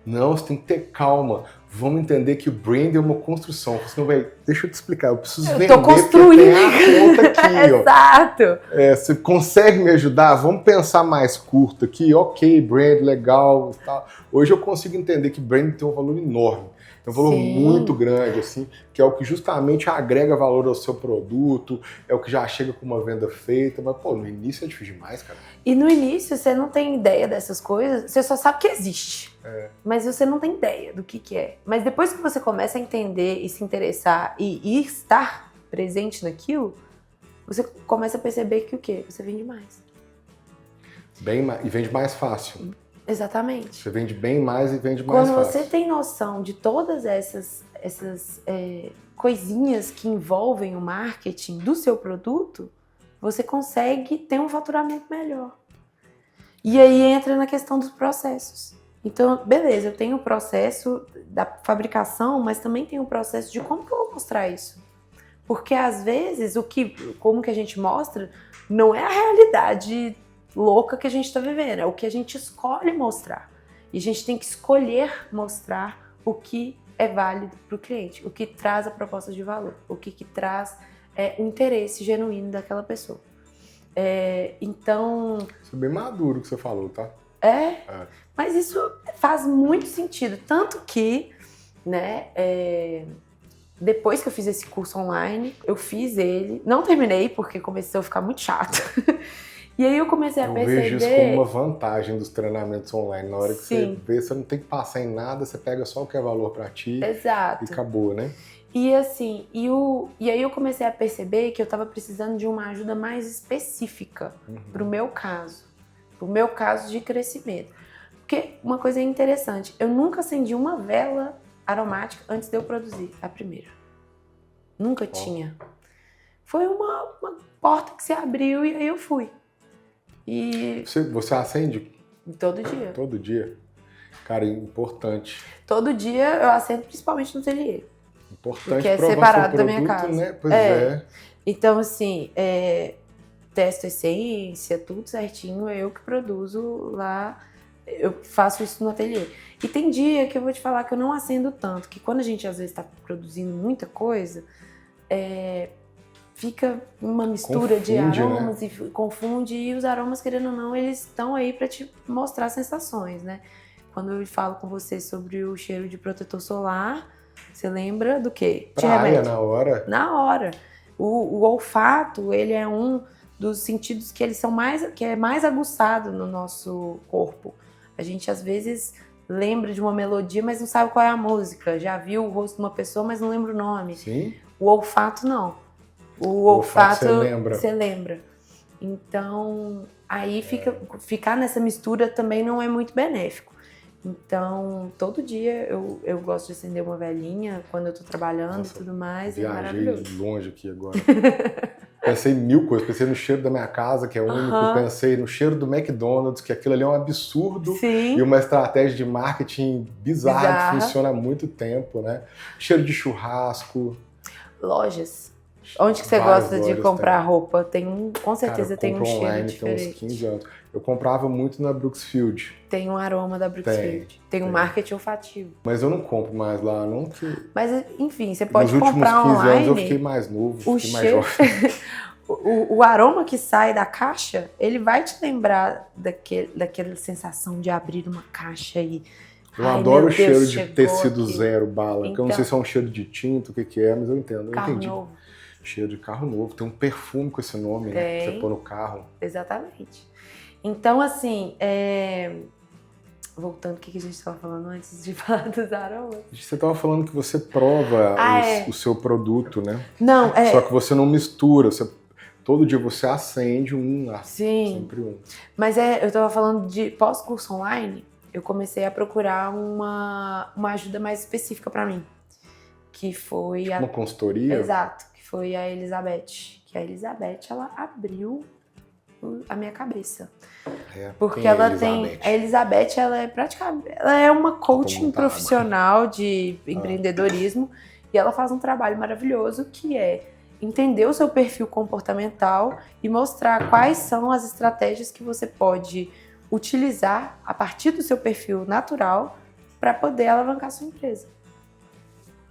Não, você tem que ter calma. Vamos entender que o brand é uma construção. Você não vai... Deixa eu te explicar, eu preciso vender tô construindo. Tem a conta aqui, ó. Exato. Você consegue me ajudar? Vamos pensar mais curto aqui. Ok, brand, legal e tal. Hoje eu consigo entender que brand tem um valor enorme. Tem um valor muito grande, assim, que é o que justamente agrega valor ao seu produto, é o que já chega com uma venda feita. Mas, pô, no início é difícil demais, cara. E no início você não tem ideia dessas coisas, você só sabe que existe. Mas você não tem ideia do que é. Mas depois que você começa a entender e se interessar e estar presente naquilo, você começa a perceber que o quê? Você vende mais. E vende mais fácil. Exatamente. Você vende bem mais e vende mais fácil. Quando você fácil. tem noção de todas essas coisinhas que envolvem o marketing do seu produto, você consegue ter um faturamento melhor. E aí entra na questão dos processos. Então, beleza, eu tenho o processo da fabricação, mas também tenho o processo de como que eu vou mostrar isso. Porque às vezes, como que a gente mostra, não é a realidade louca que a gente está vivendo, é o que a gente escolhe mostrar. E a gente tem que escolher mostrar o que é válido para o cliente, o que traz a proposta de valor, o que traz o interesse genuíno daquela pessoa. Então... Isso é bem maduro o que você falou, tá? Mas isso faz muito sentido, tanto que, né, depois que eu fiz esse curso online, eu fiz ele, não terminei porque começou a ficar muito chato. E aí eu comecei a perceber... Eu vejo isso como uma vantagem dos treinamentos online. Na hora que você vê, você não tem que passar em nada, você pega só o que é valor para ti. Exato. E acabou, né? E assim, e aí eu comecei a perceber que eu estava precisando de uma ajuda mais específica pro meu caso de crescimento. Porque uma coisa interessante, eu nunca acendi uma vela aromática antes de eu produzir a primeira. Nunca tinha. Foi uma porta que se abriu e aí eu fui. E... Você acende? Todo dia. Todo dia? Cara, importante. Todo dia eu acendo, principalmente no ateliê. Importante que é provar separado seu da produto, minha casa. Né? Pois é. Então, assim, testo a essência, tudo certinho, é eu que produzo lá, eu faço isso no ateliê. E tem dia que eu vou te falar que eu não acendo tanto, que quando a gente às vezes está produzindo muita coisa, fica uma mistura de aromas, né? E confunde, e os aromas, querendo ou não, eles estão aí para te mostrar sensações, né? Quando eu falo com você sobre o cheiro de protetor solar, você lembra do quê? Praia, na hora. Na hora. O olfato, ele é um dos sentidos que é mais aguçado no nosso corpo. A gente, às vezes, lembra de uma melodia, mas não sabe qual é a música. Já viu o rosto de uma pessoa, mas não lembra o nome. Sim. O olfato, não. O olfato você lembra. Então, aí ficar nessa mistura também não é muito benéfico. Então, todo dia eu gosto de acender uma velinha quando eu tô trabalhando e tudo mais. É maravilhoso. Viajei longe aqui agora. Pensei em mil coisas. Pensei no cheiro da minha casa, que é único. Pensei no cheiro do McDonald's, que aquilo ali é um absurdo. Sim. E uma estratégia de marketing bizarra que funciona há muito tempo, né? Cheiro de churrasco. Lojas. Onde que você gosta de comprar roupa? Com certeza tem um cheiro online, diferente. Tem uns 15 anos. Eu comprava muito na Brooksfield. Tem um aroma da Brooksfield. Tem um marketing olfativo. Mas eu não compro mais lá, não. Mas, enfim, você pode comprar online. Nos últimos 15 anos eu fiquei mais novo, mais jovem. O aroma que sai da caixa, ele vai te lembrar daquela sensação de abrir uma caixa e... Eu adoro o cheiro de tecido zero bala. Então, eu não sei se é um cheiro de tinta, o que é, mas eu entendo. Eu entendi. Novo. Cheiro de carro novo. Tem um perfume com esse nome, né? Que você põe no carro. Exatamente. Então, assim, voltando, o que a gente estava falando antes de falar dos aromas? Você estava falando que você prova o seu produto, né? Não, Só que você não mistura. Todo dia você acende sempre um. Mas eu estava falando de pós-curso online, eu comecei a procurar uma ajuda mais específica para mim. que foi Tipo uma consultoria? Exato, que foi a Elizabeth. Que a Elizabeth, ela abriu a minha cabeça. Porque ela tem... A Elizabeth, ela é praticamente... Ela é uma coaching profissional de empreendedorismo e ela faz um trabalho maravilhoso que é entender o seu perfil comportamental e mostrar quais são as estratégias que você pode utilizar a partir do seu perfil natural para poder alavancar sua empresa.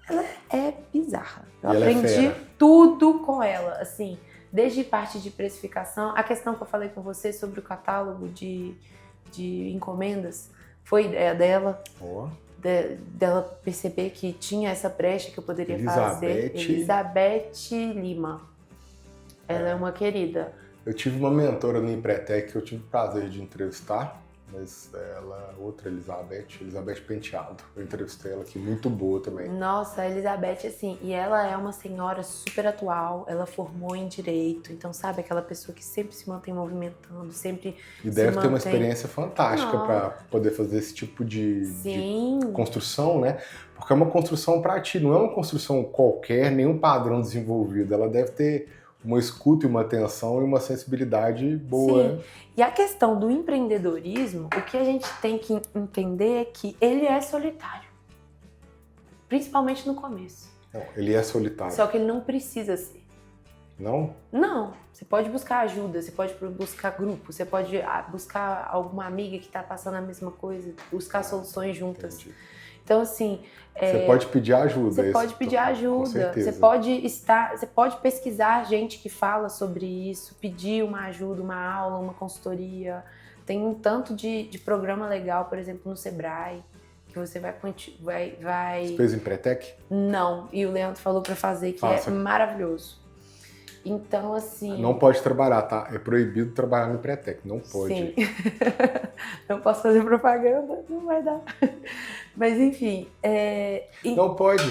Ela é bizarra. Eu aprendi tudo com ela, assim, desde parte de precificação. A questão que eu falei com você sobre o catálogo de encomendas foi ideia dela. Dela perceber que tinha essa brecha que eu poderia fazer. Elizabeth Lima. Ela é uma querida. Eu tive uma mentora no Empretec que eu tive o prazer de entrevistar, mas ela, outra Elizabeth Penteado. Eu entrevistei ela aqui, muito boa também. Nossa, a Elizabeth, assim, e ela é uma senhora super atual, ela formou em Direito, então sabe, aquela pessoa que sempre se mantém movimentando, sempre e deve ter uma experiência fantástica para poder fazer esse tipo de construção, né? Porque é uma construção para ti, não é uma construção qualquer, nenhum padrão desenvolvido, ela deve ter uma escuta e uma atenção e uma sensibilidade boa. Sim. E a questão do empreendedorismo, o que a gente tem que entender é que ele é solitário. Principalmente no começo. Não, ele é solitário. Só que ele não precisa ser. Não? Não. Você pode buscar ajuda, você pode buscar grupo, você pode buscar alguma amiga que está passando a mesma coisa, buscar soluções juntas. Entendi. Então, assim... Você pode pedir ajuda. Você pode pedir ajuda. Você pode pesquisar gente que fala sobre isso, pedir uma ajuda, uma aula, uma consultoria. Tem um tanto de programa legal, por exemplo, no Sebrae, que você vai... Você fez Empretec? Não. E o Leandro falou para fazer, que é maravilhoso. Então, assim... Não pode trabalhar, tá? É proibido trabalhar no Empretec, não pode. Sim. Não posso fazer propaganda, não vai dar. Mas, enfim... Não pode.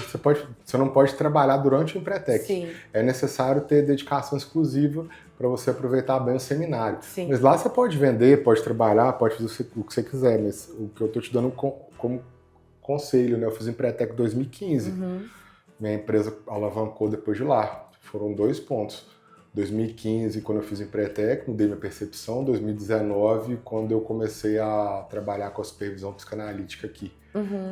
Você não pode trabalhar durante o Empretec. Sim. É necessário ter dedicação exclusiva para você aproveitar bem o seminário. Sim. Mas lá você pode vender, pode trabalhar, pode fazer o que você quiser, mas o que eu tô te dando como conselho, né? Eu fiz Empretec em 2015. Minha empresa alavancou depois de lá. Foram 2 pontos. 2015, quando eu fiz Empretec, mudei minha percepção. 2019, quando eu comecei a trabalhar com a supervisão psicanalítica aqui.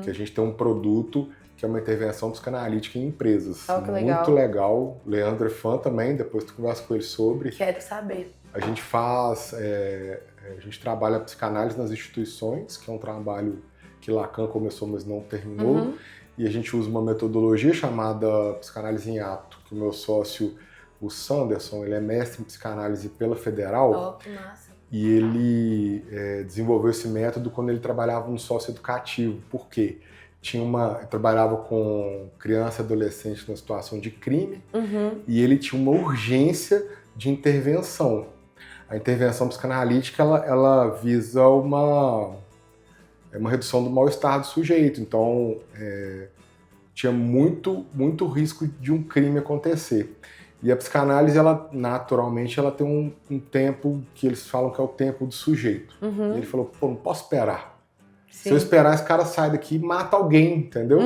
Que a gente tem um produto que é uma intervenção psicanalítica em empresas. Que legal. Muito legal. Leandro é fã também, depois tu conversa com ele sobre. Quero saber. A gente a gente trabalha psicanálise nas instituições, que é um trabalho que Lacan começou, mas não terminou. E a gente usa uma metodologia chamada psicanálise em ato, que o meu sócio, o Sanderson, ele é mestre em psicanálise pela Federal. Que massa. E ele desenvolveu esse método quando ele trabalhava no sócio educativo. Por quê? Eu trabalhava com criança e adolescente numa situação de crime e ele tinha uma urgência de intervenção. A intervenção psicanalítica, ela visa uma redução do mal-estar do sujeito. Então, tinha muito risco de um crime acontecer. E a psicanálise, ela naturalmente, ela tem um tempo que eles falam que é o tempo do sujeito. E ele falou, pô, não posso esperar. Sim. Se eu esperar, esse cara sai daqui e mata alguém, entendeu?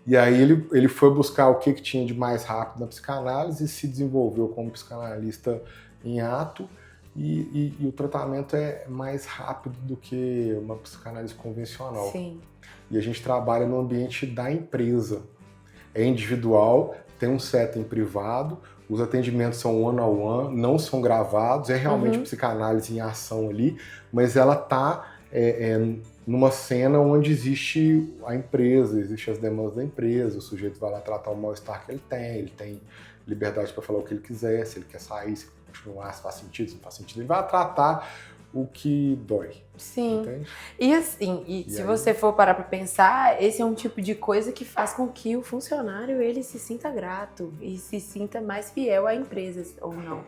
E aí ele foi buscar o que tinha de mais rápido na psicanálise e se desenvolveu como psicanalista em ato. E o tratamento é mais rápido do que uma psicanálise convencional. Sim. E a gente trabalha no ambiente da empresa. É individual, tem um setting privado, os atendimentos são one-on-one, não são gravados, é realmente psicanálise em ação ali, mas ela está numa cena onde existe a empresa, existem as demandas da empresa, o sujeito vai lá tratar o mal-estar que ele tem liberdade para falar o que ele quiser, se ele quer sair, se continuar, se faz sentido, se não faz sentido, ele vai tratar o que dói. Sim. Entende? E assim, se você for parar para pensar, esse é um tipo de coisa que faz com que o funcionário ele se sinta grato e se sinta mais fiel à empresa, ou não?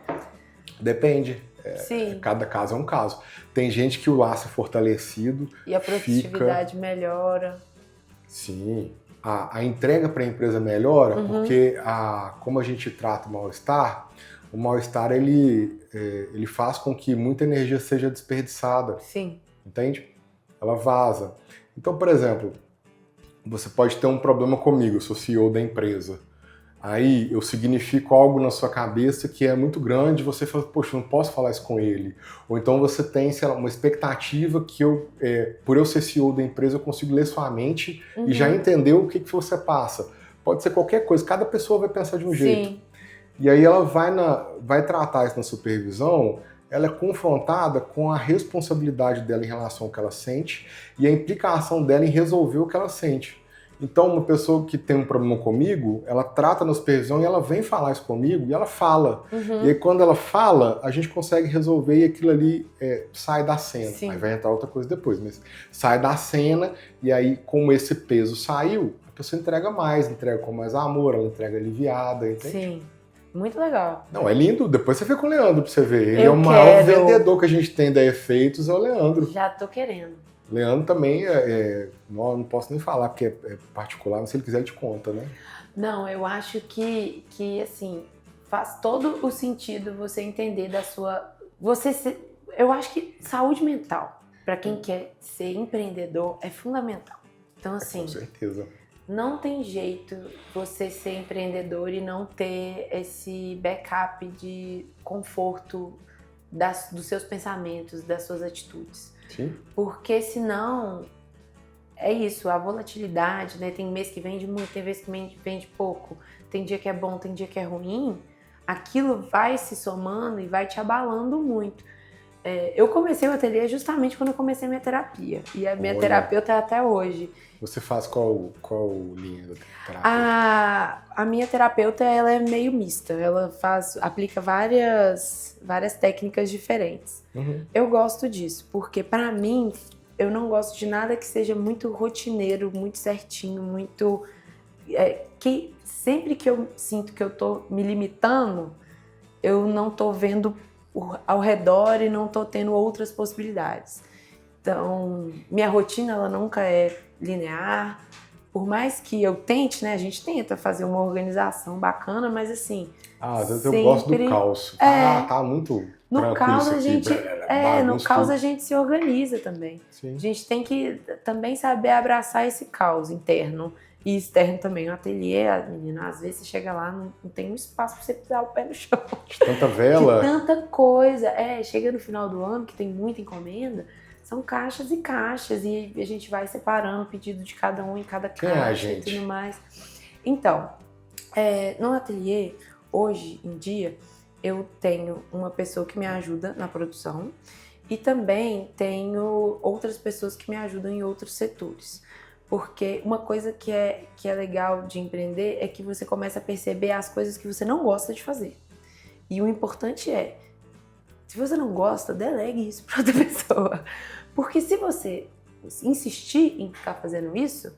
Depende. Sim. Cada caso é um caso. Tem gente que o laço é fortalecido. E a produtividade melhora. Sim. A entrega para a empresa melhora porque como a gente trata o mal-estar ele faz com que muita energia seja desperdiçada. Sim. Entende? Ela vaza. Então, por exemplo, você pode ter um problema comigo, eu sou CEO da empresa. Aí eu significo algo na sua cabeça que é muito grande, você fala, poxa, eu não posso falar isso com ele. Ou então você tem, sei lá, uma expectativa que por eu ser CEO da empresa, eu consigo ler sua mente e já entender o que você passa. Pode ser qualquer coisa, cada pessoa vai pensar de um jeito. E aí ela vai tratar isso na supervisão, ela é confrontada com a responsabilidade dela em relação ao que ela sente e a implicação dela em resolver o que ela sente. Então, uma pessoa que tem um problema comigo, ela trata na supervisão e ela vem falar isso comigo e ela fala. E aí, quando ela fala, a gente consegue resolver e aquilo ali sai da cena. Sim. Aí vai entrar outra coisa depois, mas sai da cena e aí, como esse peso saiu, a pessoa entrega mais, entrega com mais amor, ela entrega aliviada, entende? Sim. Muito legal. Não, é lindo. Depois você vê com o Leandro pra você ver. Ele é o maior vendedor que a gente tem da Efeitos, é o Leandro. Já tô querendo. Leandro também não posso nem falar porque é particular, mas se ele quiser ele te conta, né? Não, eu acho que assim, faz todo o sentido você entender da sua... eu acho que saúde mental, para quem quer ser empreendedor, é fundamental. Então, assim... Com certeza. Não tem jeito você ser empreendedor e não ter esse backup de conforto dos seus pensamentos, das suas atitudes. Sim. Porque senão, é isso, a volatilidade, né? Tem mês que vende muito, tem mês que vende pouco, tem dia que é bom, tem dia que é ruim. Aquilo vai se somando e vai te abalando muito. Eu comecei o ateliê justamente quando eu comecei minha terapia. E a minha terapeuta é até hoje. Você faz qual linha da terapia? A minha terapeuta, ela é meio mista. Ela aplica várias técnicas diferentes. Eu gosto disso, porque pra mim, eu não gosto de nada que seja muito rotineiro, muito certinho, muito... que sempre que eu sinto que eu tô me limitando, eu não tô vendo ao redor e não tô tendo outras possibilidades. Então, minha rotina, ela nunca é linear. Por mais que eu tente, né? A gente tenta fazer uma organização bacana, mas assim... às vezes eu gosto do caos. Tá muito no caos a gente no caos a gente se organiza também. Sim. A gente tem que também saber abraçar esse caos interno e externo também. O ateliê, menina, às vezes você chega lá, não tem um espaço pra você pisar o pé no chão. De tanta vela. De tanta coisa. Chega no final do ano, que tem muita encomenda, são caixas e caixas, e a gente vai separando o pedido de cada um em cada caixa e tudo mais. Então, no ateliê, hoje em dia, eu tenho uma pessoa que me ajuda na produção e também tenho outras pessoas que me ajudam em outros setores. Porque uma coisa que é legal de empreender é que você começa a perceber as coisas que você não gosta de fazer. E o importante se você não gosta, delegue isso para outra pessoa. Porque se você insistir em ficar fazendo isso,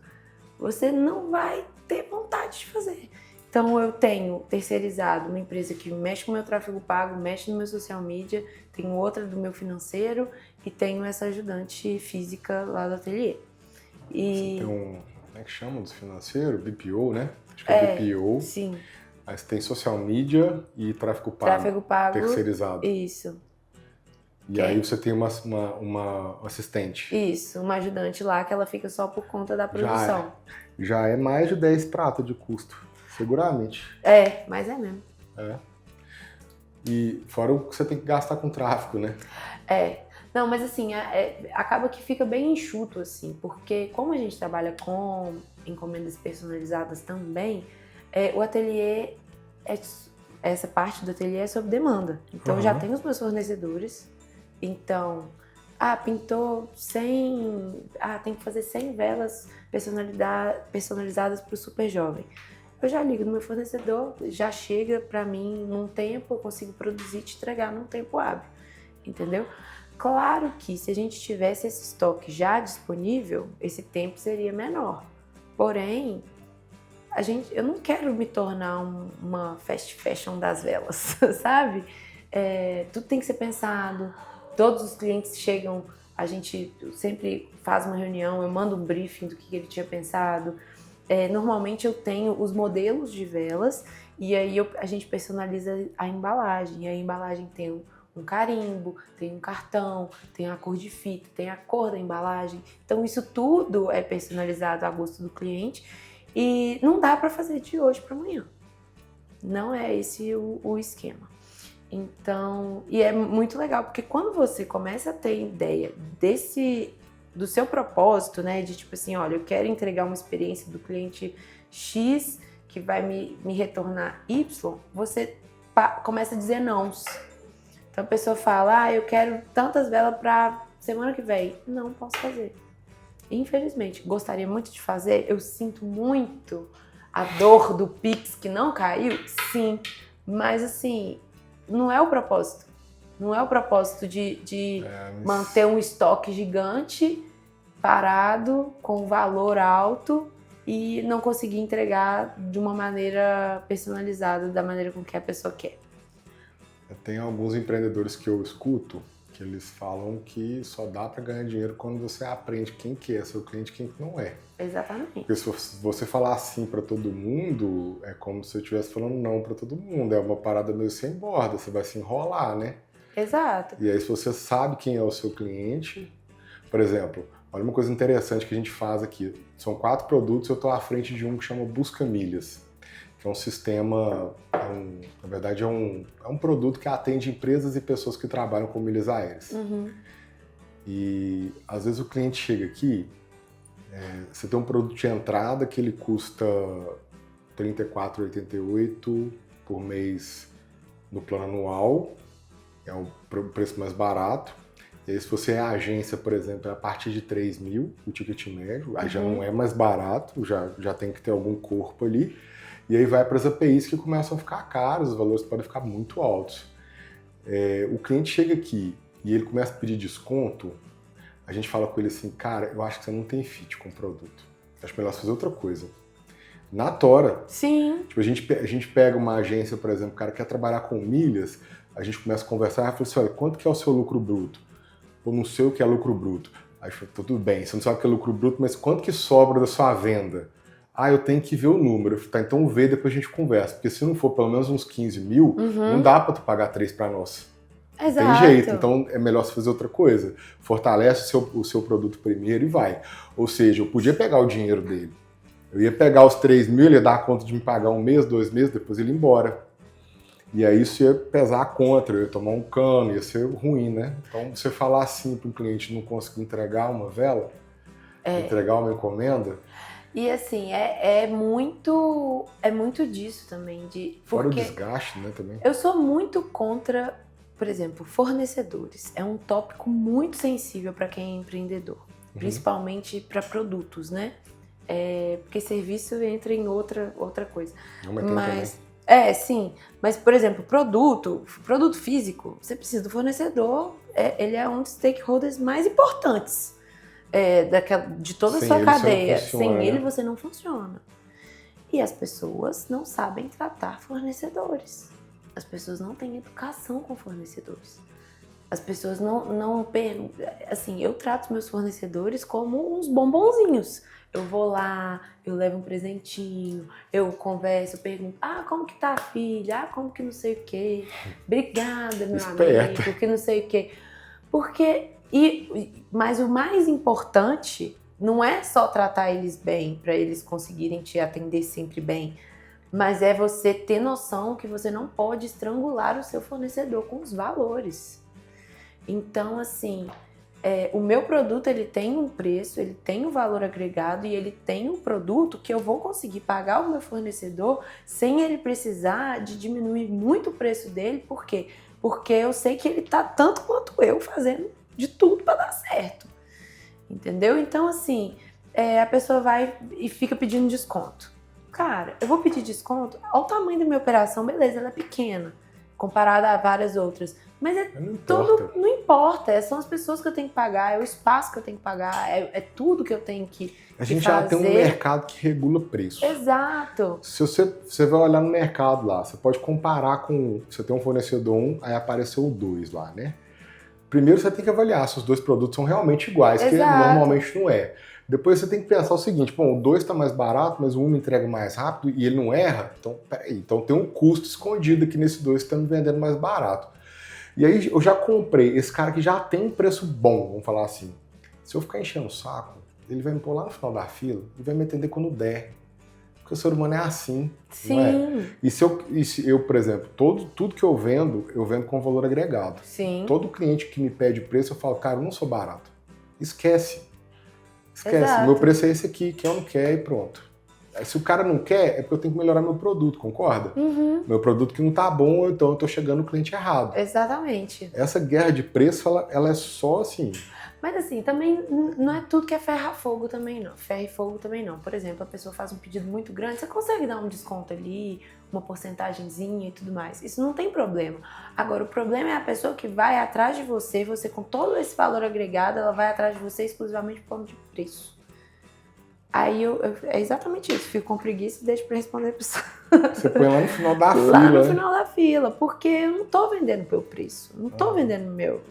você não vai ter vontade de fazer. Então eu tenho terceirizado uma empresa que mexe com o meu tráfego pago, mexe no meu social media, tenho outra do meu financeiro e tenho essa ajudante física lá do ateliê. Você tem como é que chama dos financeiros? BPO, né? Acho que é BPO. Sim. Aí você tem social media e tráfego pago. Tráfego pago. Terceirizado. Isso. E aí você tem uma assistente. Isso, uma ajudante lá que ela fica só por conta da produção. Já é mais de 10 pratas de custo, seguramente. Mas é mesmo. E fora o que você tem que gastar com tráfego, né? Não, mas assim, acaba que fica bem enxuto, assim, porque como a gente trabalha com encomendas personalizadas também, o ateliê, essa parte do ateliê é sob demanda. Então eu já tenho os meus fornecedores, então, pintou 100, tem que fazer 100 velas personalizadas para o super jovem. Eu já ligo no meu fornecedor, já chega para mim num tempo, eu consigo produzir e te entregar num tempo hábil, entendeu? Claro que se a gente tivesse esse estoque já disponível, esse tempo seria menor. Porém, eu não quero me tornar uma fast fashion das velas, sabe? Tudo tem que ser pensado. Todos os clientes chegam, a gente sempre faz uma reunião, eu mando um briefing do que ele tinha pensado. Normalmente eu tenho os modelos de velas e aí a gente personaliza a embalagem. E a embalagem tem um carimbo, tem um cartão, tem a cor de fita, tem a cor da embalagem. Então isso tudo é personalizado a gosto do cliente e não dá para fazer de hoje para amanhã. Não é esse o esquema. Então, e é muito legal, porque quando você começa a ter ideia do seu propósito, né, de tipo assim, olha, eu quero entregar uma experiência do cliente X que vai me retornar Y, você começa a dizer nãos. Então a pessoa fala, eu quero tantas velas para semana que vem. Não posso fazer. Infelizmente, gostaria muito de fazer, eu sinto muito a dor do Pix que não caiu, sim, mas assim, não é o propósito. Não é o propósito de manter um estoque gigante, parado, com valor alto e não conseguir entregar de uma maneira personalizada, da maneira com que a pessoa quer. Tem alguns empreendedores que eu escuto que eles falam que só dá para ganhar dinheiro quando você aprende quem que é seu cliente e quem que não é. Exatamente. Porque se você falar sim para todo mundo, é como se eu estivesse falando não para todo mundo. É uma parada meio sem borda, você vai se enrolar, né? Exato. E aí se você sabe quem é o seu cliente, por exemplo, olha uma coisa interessante que a gente faz aqui. São 4 produtos, eu estou à frente de um que chama Busca Milhas, que é um sistema, na verdade é um produto que atende empresas e pessoas que trabalham com milhas aéreas. Uhum. E às vezes o cliente chega aqui, você tem um produto de entrada que ele custa R$ 34,88 por mês no plano anual, é o preço mais barato. E aí se você é agência, por exemplo, é a partir de 3 mil o ticket médio, aí já não é mais barato, já tem que ter algum corpo ali. E aí vai para as APIs que começam a ficar caros, os valores podem ficar muito altos. O cliente chega aqui e ele começa a pedir desconto, a gente fala com ele assim, cara, eu acho que você não tem fit com o produto. Acho melhor você fazer outra coisa. Na tora. Sim. Tipo, a gente pega uma agência, por exemplo, o cara quer trabalhar com milhas, a gente começa a conversar e fala assim, olha, quanto que é o seu lucro bruto? Eu não sei o que é lucro bruto. Aí eu falo, tudo bem, você não sabe o que é lucro bruto, mas quanto que sobra da sua venda? Eu tenho que ver o número. Eu falo, tá, então vê, depois a gente conversa. Porque se não for pelo menos uns 15 mil, não dá pra tu pagar 3 para nós. Exato. Tem jeito, então é melhor você fazer outra coisa. Fortalece o seu produto primeiro e vai. Ou seja, eu podia pegar o dinheiro dele. Eu ia pegar os 3 mil, ele ia dar conta de me pagar 1 mês, 2 meses, depois ele ia embora. E aí isso ia pesar contra, eu ia tomar um cano, ia ser ruim, né? Então você falar assim para um cliente não conseguir entregar uma vela, entregar uma encomenda... E assim, é muito disso também. Fora o desgaste, né, também. Eu sou muito contra, por exemplo, fornecedores. É um tópico muito sensível para quem é empreendedor. Principalmente para produtos, né? Porque serviço entra em outra coisa. Mas sim. Mas, por exemplo, produto físico, você precisa do fornecedor. Ele é um dos stakeholders mais importantes. De toda a sua cadeia. Sem ele você não funciona. E as pessoas não sabem tratar fornecedores. As pessoas não têm educação com fornecedores. As pessoas não assim, eu trato meus fornecedores como uns bombonzinhos. Eu vou lá, eu levo um presentinho, eu converso, eu pergunto, como que tá a filha? Como que não sei o quê? Obrigada, meu amigo, que não sei o quê. Mas o mais importante não é só tratar eles bem, para eles conseguirem te atender sempre bem, mas é você ter noção que você não pode estrangular o seu fornecedor com os valores. Então, assim, o meu produto ele tem um preço, ele tem um valor agregado e ele tem um produto que eu vou conseguir pagar o meu fornecedor sem ele precisar de diminuir muito o preço dele. Por quê? Porque eu sei que ele tá tanto quanto eu fazendo de tudo para dar certo, entendeu? Então, assim, a pessoa vai e fica pedindo desconto. Cara, eu vou pedir desconto? Olha o tamanho da minha operação, beleza, ela é pequena, comparada a várias outras. Mas não importa, são as pessoas que eu tenho que pagar, é o espaço que eu tenho que pagar, é tudo que eu tenho que fazer. A gente já tem um mercado que regula preço. Exato. Se você vai olhar no mercado lá, você pode comparar com... Você tem um fornecedor 1, aí apareceu o 2 lá, né? Primeiro você tem que avaliar se os 2 produtos são realmente iguais, que normalmente não é. Depois você tem que pensar o seguinte, o 2 está mais barato, mas o 1 me entrega mais rápido e ele não erra. Então, peraí, então tem um custo escondido aqui nesse 2 que está me vendendo mais barato. E aí eu já comprei esse cara que já tem um preço bom, vamos falar assim. Se eu ficar enchendo o saco, ele vai me pôr lá no final da fila e vai me atender quando der. Porque o ser humano é assim, Sim. não é? E se eu, por exemplo, tudo que eu vendo com valor agregado. Sim. Todo cliente que me pede preço, eu falo, cara, eu não sou barato. Esquece. Exato. Meu preço é esse aqui, quem não quer e pronto. Se o cara não quer, é porque eu tenho que melhorar meu produto, concorda? Uhum. Meu produto que não tá bom, então eu tô chegando no cliente errado. Exatamente. Essa guerra de preço, ela é só assim... Mas assim, também não é tudo que é ferro a fogo também não. Ferro e fogo também não. Por exemplo, a pessoa faz um pedido muito grande, você consegue dar um desconto ali, uma porcentagenzinha e tudo mais. Isso não tem problema. Agora, o problema é a pessoa que vai atrás de você com todo esse valor agregado, ela vai atrás de você exclusivamente por conta de preço. Aí é exatamente isso. Fico com preguiça e deixo pra responder a pessoa. Você põe lá no final da fila. Lá no final da fila, porque eu não tô vendendo pelo preço. Não tô vendendo meu...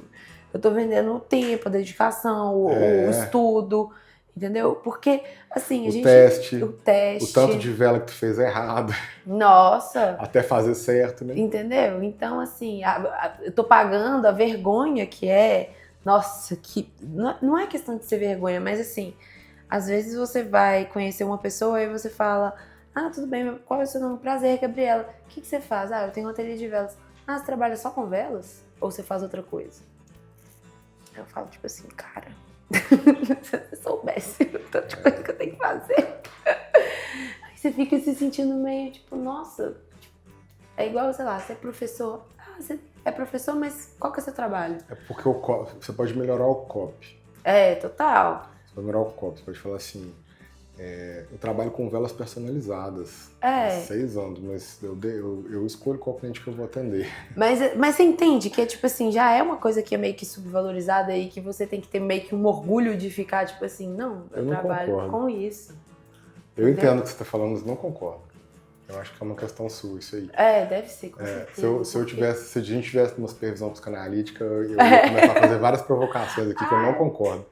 Eu tô vendendo o tempo, a dedicação, o estudo, entendeu? Porque, assim, o teste. O teste. O tanto de vela que tu fez errado. Nossa. Até fazer certo, né? Entendeu? Então, assim, eu tô pagando a vergonha que é... Nossa, que... Não é questão de ser vergonha, mas assim... Às vezes você vai conhecer uma pessoa e você fala... Ah, tudo bem, qual é o seu nome? Prazer, Gabriela. O que você faz? Ah, eu tenho um ateliê de velas. Ah, você trabalha só com velas? Ou você faz outra coisa? Eu falo, tipo assim, cara, se você soubesse o tanto de coisa que eu tenho que fazer. Aí você fica se sentindo meio, tipo, nossa, é igual, sei lá, você é professor. Ah, você é professor, mas qual que é o seu trabalho? É porque você pode melhorar o copy. É, total. Você pode melhorar o copy, você pode falar assim, eu trabalho com velas personalizadas há 6 anos, mas eu escolho qual cliente que eu vou atender. Mas você entende que, tipo assim, já é uma coisa que é meio que subvalorizada e que você tem que ter meio que um orgulho de ficar, tipo assim, não, eu trabalho concordo com isso. Eu entendo o que você está falando, mas não concordo. Eu acho que é uma questão sua isso aí. Deve ser, com certeza. Se a gente tivesse uma supervisão psicanalítica, eu ia começar a fazer várias provocações aqui que eu não concordo.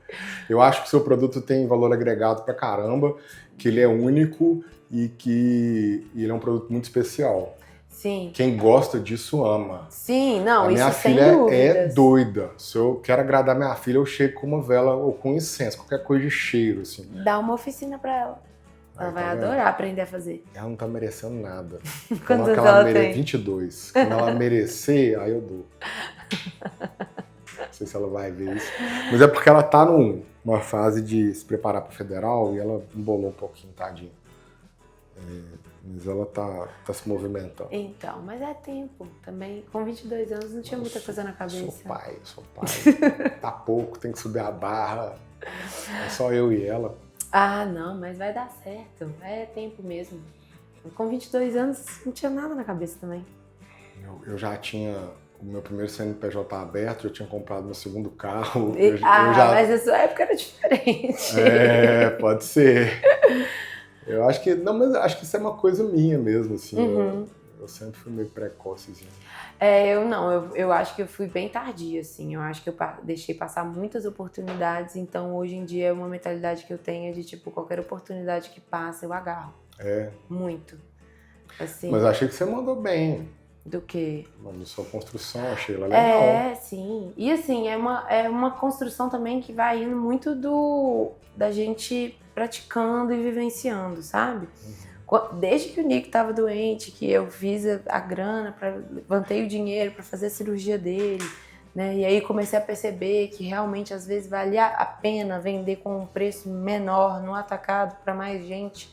Eu acho que o seu produto tem valor agregado pra caramba, que ele é único e que ele é um produto muito especial. Sim. Quem gosta disso ama. Sim, não, isso sem dúvidas. Minha filha é doida. Se eu quero agradar minha filha, eu chego com uma vela ou com incenso, qualquer coisa de cheiro, assim. Dá uma oficina pra ela. Ela vai adorar aprender a fazer. Ela não tá merecendo nada. Quantos ela tem? 22. Quando ela merecer, aí eu dou. Não sei se ela vai ver isso. Mas é porque ela tá numa fase de se preparar pro federal e ela embolou um pouquinho, tadinha. Mas ela tá se movimentando. Então, mas é tempo também. Com 22 anos não tinha muita coisa na cabeça. Sou pai. Tá pouco, tem que subir a barra. É só eu e ela. Ah, não, mas vai dar certo. É tempo mesmo. Com 22 anos não tinha nada na cabeça também. Eu já tinha o meu primeiro CNPJ aberto, já tinha comprado meu segundo carro. Mas a sua época era diferente. Pode ser. Eu acho que... Não, mas acho que isso é uma coisa minha mesmo, assim. Uhum. Eu sempre fui meio precocezinho. Eu acho que eu fui bem tardia, assim. Eu acho que eu deixei passar muitas oportunidades, então hoje em dia é uma mentalidade que eu tenho de, tipo, qualquer oportunidade que passa, eu agarro. Muito. Assim. Mas eu achei que você mandou bem. Do quê? Na sua construção, achei ela legal. Sim. E assim, é uma construção também que vai indo muito da gente praticando e vivenciando, sabe? Desde que o Nico estava doente, que eu fiz a grana, levantei o dinheiro para fazer a cirurgia dele, né? E aí comecei a perceber que realmente às vezes valia a pena vender com um preço menor no atacado para mais gente.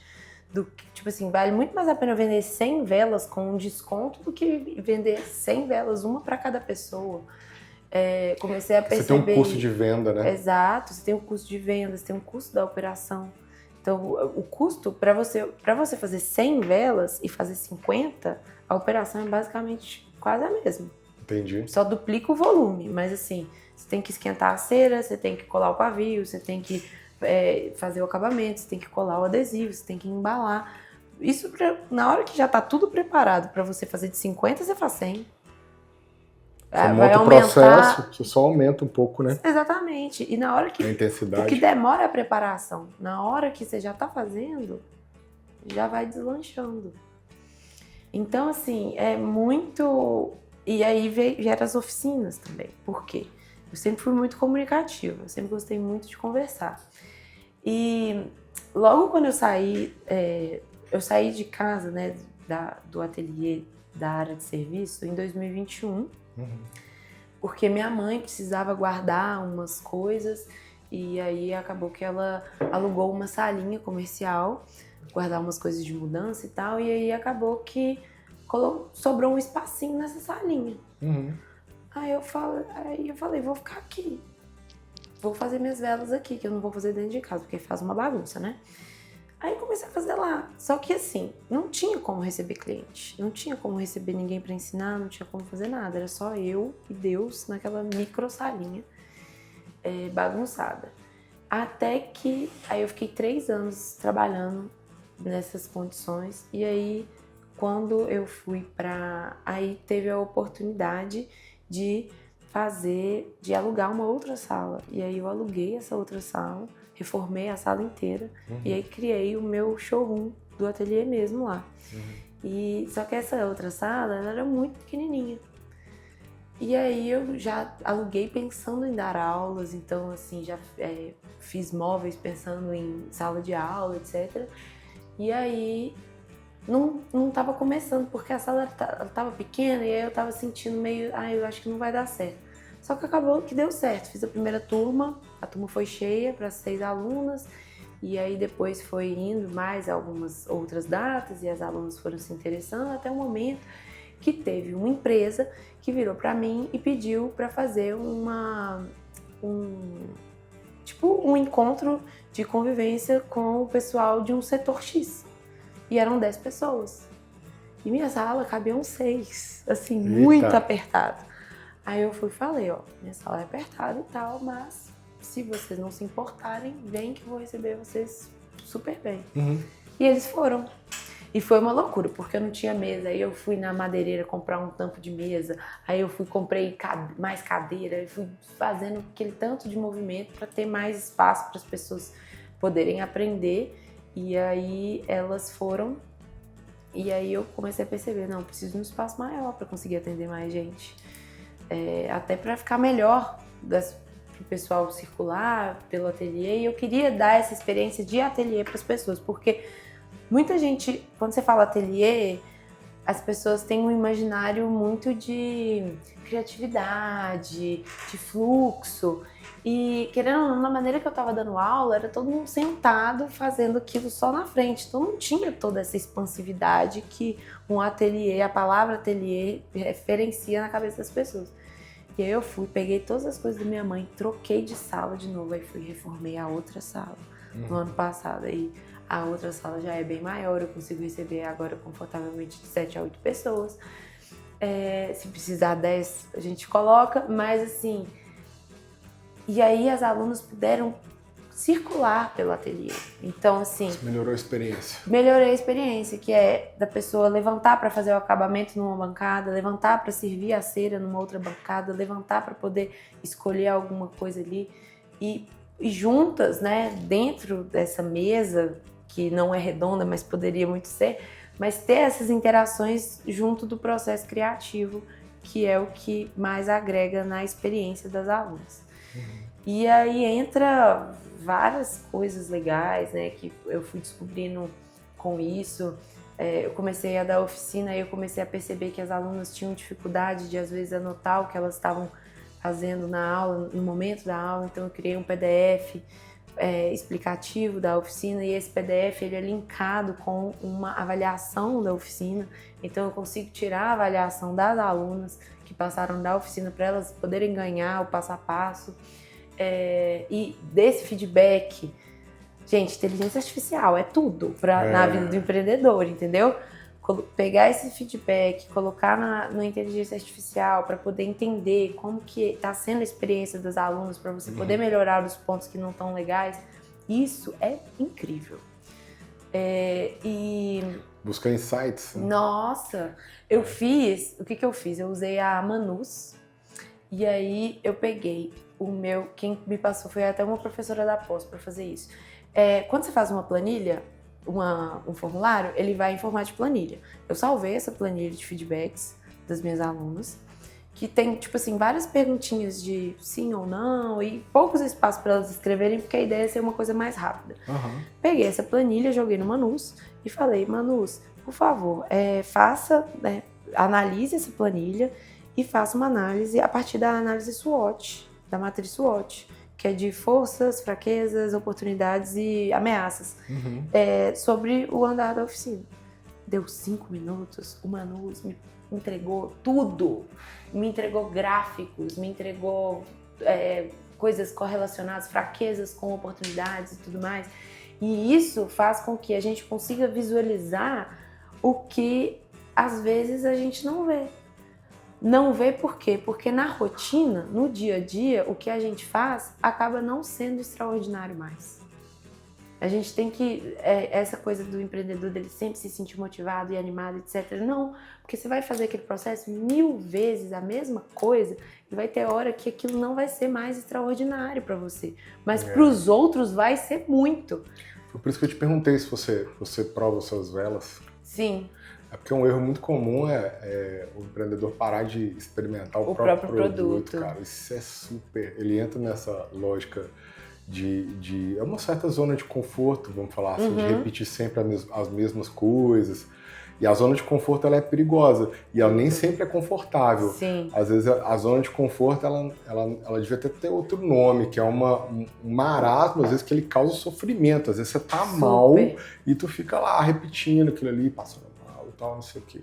Tipo assim, vale muito mais a pena vender 100 velas com um desconto do que vender 100 velas, uma para cada pessoa. Comecei a perceber... Você tem um custo de venda, né? Exato, você tem um custo de venda, você tem um custo da operação. Então, o custo, para você fazer 100 velas e fazer 50, a operação é basicamente quase a mesma. Entendi. Só duplica o volume, mas assim, você tem que esquentar a cera, você tem que colar o pavio, você tem que fazer o acabamento, você tem que colar o adesivo, você tem que embalar. Isso, na hora que já tá tudo preparado para você fazer de 50, você faz 100. Você monta o processo, você só aumenta um pouco, né? Exatamente. E na hora que... A intensidade. O que demora é a preparação. Na hora que você já tá fazendo, já vai deslanchando. Então, assim, é muito E aí vieram as oficinas também. Por quê? Eu sempre fui muito comunicativa, eu sempre gostei muito de conversar. E logo quando eu saí de casa, né, do ateliê da área de serviço em 2021, porque minha mãe precisava guardar umas coisas e aí acabou que ela alugou uma salinha comercial, guardar umas coisas de mudança e tal, e aí acabou que sobrou um espacinho nessa salinha. Aí eu falei, vou ficar aqui. Vou fazer minhas velas aqui, que eu não vou fazer dentro de casa, porque faz uma bagunça, né? Aí comecei a fazer lá. Só que assim, não tinha como receber cliente. Não tinha como receber ninguém pra ensinar, não tinha como fazer nada. Era só eu e Deus naquela micro salinha bagunçada. Até que aí eu fiquei 3 anos trabalhando nessas condições. E aí, quando eu fui aí teve a oportunidade de alugar uma outra sala. E aí eu aluguei essa outra sala, reformei a sala inteira e aí criei o meu showroom do ateliê mesmo lá. Só que essa outra sala, ela era muito pequenininha. E aí eu já aluguei pensando em dar aulas, então assim, já fiz móveis pensando em sala de aula, etc. E aí não estava começando, porque a sala estava pequena e aí eu estava sentindo meio, eu acho que não vai dar certo. Só que acabou que deu certo. Fiz a primeira turma, a turma foi cheia para 6 alunas, e aí depois foi indo mais algumas outras datas e as alunas foram se interessando até o momento que teve uma empresa que virou para mim e pediu para fazer um encontro de convivência com o pessoal de um setor X. E eram 10 pessoas. E minha sala cabiam 6, assim, muito apertado. Aí eu fui e falei, minha sala é apertada e tal, mas se vocês não se importarem, vem que eu vou receber vocês super bem. E eles foram. E foi uma loucura, porque eu não tinha mesa. Aí eu fui na madeireira comprar um tampo de mesa. Aí eu comprei mais cadeira. E fui fazendo aquele tanto de movimento para ter mais espaço para as pessoas poderem aprender. E aí elas foram. E aí eu comecei a perceber, não, preciso de um espaço maior para conseguir atender mais gente. Até para ficar melhor para o pessoal circular pelo ateliê. E eu queria dar essa experiência de ateliê para as pessoas, porque muita gente, quando você fala ateliê, as pessoas têm um imaginário muito de criatividade, de fluxo. E, querendo ou não, na maneira que eu estava dando aula, era todo mundo sentado fazendo aquilo só na frente. Então não tinha toda essa expansividade que um ateliê, a palavra ateliê, referencia na cabeça das pessoas. E aí eu peguei todas as coisas da minha mãe, troquei de sala de novo, aí reformei a outra sala no ano passado. Aí a outra sala já é bem maior, eu consigo receber agora confortavelmente de 7 a 8 pessoas. Se precisar 10, a gente coloca, mas assim... E aí as alunas puderam circular pelo ateliê. Então, assim... Isso melhorou a experiência. Melhorei a experiência, que é da pessoa levantar para fazer o acabamento numa bancada, levantar para servir a cera numa outra bancada, levantar para poder escolher alguma coisa ali. E juntas, né, dentro dessa mesa, que não é redonda, mas poderia muito ser, mas ter essas interações junto do processo criativo, que é o que mais agrega na experiência das alunas. E aí entra várias coisas legais, né, que eu fui descobrindo com isso. Eu comecei a dar oficina e eu comecei a perceber que as alunas tinham dificuldade de, às vezes, anotar o que elas estavam fazendo na aula, no momento da aula. Então eu criei um PDF explicativo da oficina, e esse PDF ele é linkado com uma avaliação da oficina. Então eu consigo tirar a avaliação das alunas que passaram da oficina para elas poderem ganhar o passo a passo. E desse feedback, gente, inteligência artificial é tudo na vida do empreendedor, entendeu? Pegar esse feedback, colocar na inteligência artificial para poder entender como que está sendo a experiência dos alunos, para você poder melhorar os pontos que não estão legais, isso é incrível. Buscar insights. Nossa, o que eu fiz? Eu usei a Manus, e aí eu peguei quem me passou foi até uma professora da pós para fazer isso. Quando você faz uma planilha, um formulário, ele vai em formato de planilha. Eu salvei essa planilha de feedbacks das minhas alunas que tem, tipo assim, várias perguntinhas de sim ou não e poucos espaços para elas escreverem, porque a ideia é ser uma coisa mais rápida. Peguei essa planilha, joguei no Manus e falei, Manus, por favor, faça, né, analise essa planilha e faça uma análise a partir da análise SWOT, da matriz SWOT, que é de forças, fraquezas, oportunidades e ameaças, sobre o andar da oficina. Deu 5 minutos, o Manus me entregou tudo, me entregou gráficos, me entregou coisas correlacionadas, fraquezas com oportunidades e tudo mais. E isso faz com que a gente consiga visualizar o que às vezes a gente não vê. Não vê por quê? Porque na rotina, no dia a dia, o que a gente faz acaba não sendo extraordinário mais. A gente tem que, essa coisa do empreendedor, dele sempre se sentir motivado e animado, etc. Não, porque você vai fazer aquele processo 1000 vezes a mesma coisa e vai ter hora que aquilo não vai ser mais extraordinário para você. Mas para os outros vai ser muito. Foi por isso que eu te perguntei se você prova suas velas. Sim. É porque um erro muito comum o empreendedor parar de experimentar o próprio produto, cara. Isso é super... Ele entra nessa lógica de uma certa zona de conforto, vamos falar assim, de repetir sempre as mesmas coisas. E a zona de conforto, ela é perigosa. E ela nem sempre é confortável. Sim. Às vezes, a zona de conforto, ela devia ter outro nome, que é um marasmo, às vezes, que ele causa sofrimento. Às vezes, você tá mal e tu fica lá repetindo aquilo ali, passando mal e tal, não sei o quê.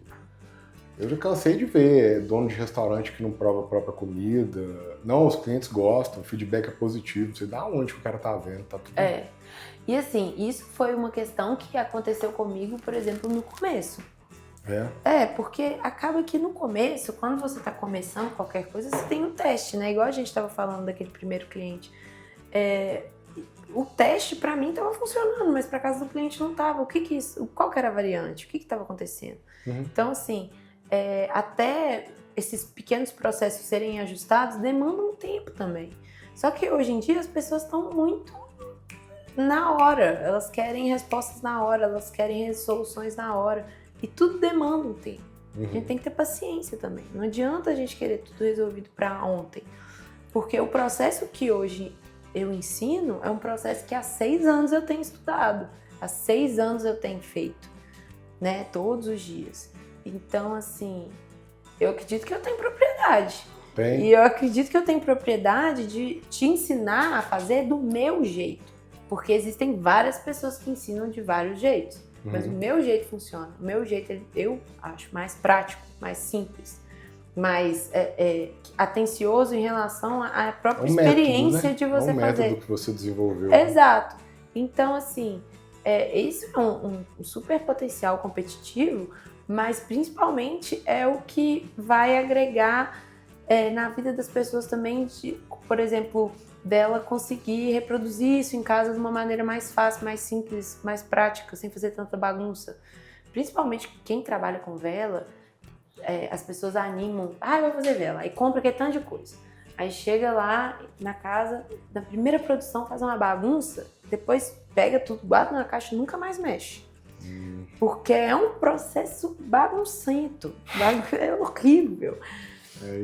Eu já cansei de ver dono de restaurante que não prova a própria comida. Não, os clientes gostam, o feedback é positivo. Você dá onde que o cara tá vendo, tá tudo bem. E assim, isso foi uma questão que aconteceu comigo, por exemplo, no começo. Porque acaba que no começo, quando você tá começando qualquer coisa, você tem um teste, né? Igual a gente tava falando daquele primeiro cliente. O teste pra mim tava funcionando, mas pra casa do cliente não tava. Qual que era a variante? O que tava acontecendo? Então, assim... até esses pequenos processos serem ajustados demandam um tempo também. Só que hoje em dia as pessoas estão muito na hora, elas querem respostas na hora, elas querem soluções na hora e tudo demanda um tempo. A gente tem que ter paciência também. Não adianta a gente querer tudo resolvido para ontem, porque o processo que hoje eu ensino é um processo que há 6 anos eu tenho estudado, há 6 anos eu tenho feito, né, todos os dias. Então, assim, eu acredito que eu tenho propriedade. E eu acredito que eu tenho propriedade de te ensinar a fazer do meu jeito. Porque existem várias pessoas que ensinam de vários jeitos. Mas o meu jeito funciona. O meu jeito, eu acho, mais prático, mais simples. Mais atencioso em relação à própria experiência, né? De você fazer. É um método que você desenvolveu. Exato. Então, assim, isso é um super potencial competitivo, mas principalmente é o que vai agregar na vida das pessoas também, por exemplo, dela conseguir reproduzir isso em casa de uma maneira mais fácil, mais simples, mais prática, sem fazer tanta bagunça. Principalmente quem trabalha com vela, as pessoas animam, eu vou fazer vela, aí compra aquele tanto de coisa. Aí chega lá na casa, na primeira produção faz uma bagunça, depois pega tudo, guarda na caixa e nunca mais mexe. Porque é um processo baguncento, é horrível.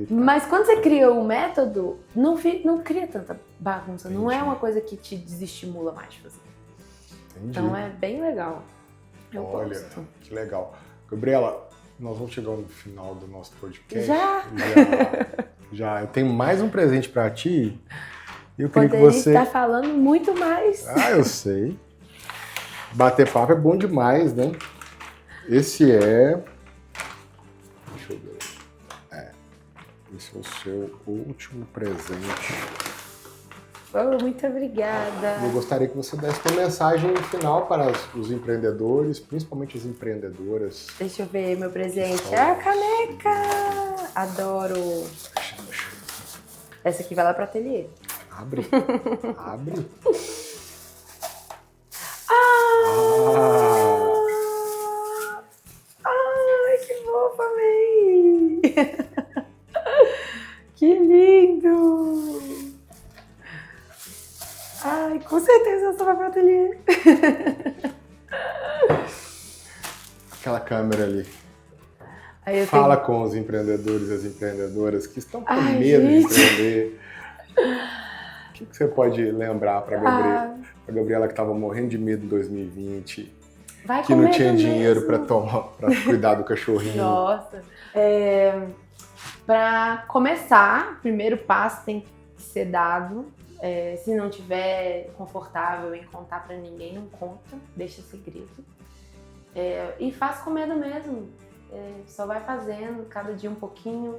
Mas quando você cria o método, não cria tanta bagunça, não é uma coisa que te desestimula mais de fazer. Então é bem legal. Eu gosto. Que legal. Gabriela, nós vamos chegar no final do nosso podcast. Já. Eu tenho mais um presente para ti. Eu queria que você estar falando muito mais. Eu sei. Bater papo é bom demais, né? Esse é... Deixa eu ver. Esse é o seu último presente. Muito obrigada. Eu gostaria que você desse uma mensagem final para os empreendedores, principalmente as empreendedoras. Deixa eu ver meu presente. A caneca! Adoro. Essa aqui vai lá para o ateliê. Abre. Abre. Ai, que fofa, amei! Que lindo! Ai, com certeza essa vai pro ateliê. Aquela câmera ali. Fala com os empreendedores e as empreendedoras que estão com Ai, medo de gente. empreender. O que você pode lembrar para a Gabriela que estava morrendo de medo em 2020, Vai que não com tinha medo dinheiro mesmo. para cuidar do cachorrinho? Nossa. Para começar, o primeiro passo tem que ser dado. Se não tiver confortável em contar para ninguém, não conta, deixa segredo. E faz com medo mesmo. Só vai fazendo, cada dia um pouquinho,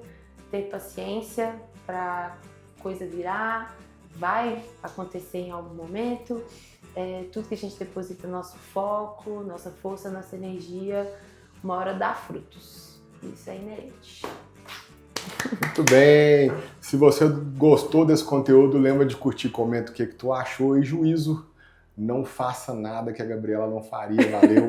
ter paciência para coisa virar, vai acontecer em algum momento. Tudo que a gente deposita nosso foco, nossa força, nossa energia, uma hora dá frutos. Isso é inerente. Muito bem. Se você gostou desse conteúdo, lembra de curtir, comenta o que tu achou e juízo. Não faça nada que a Gabriela não faria. Valeu.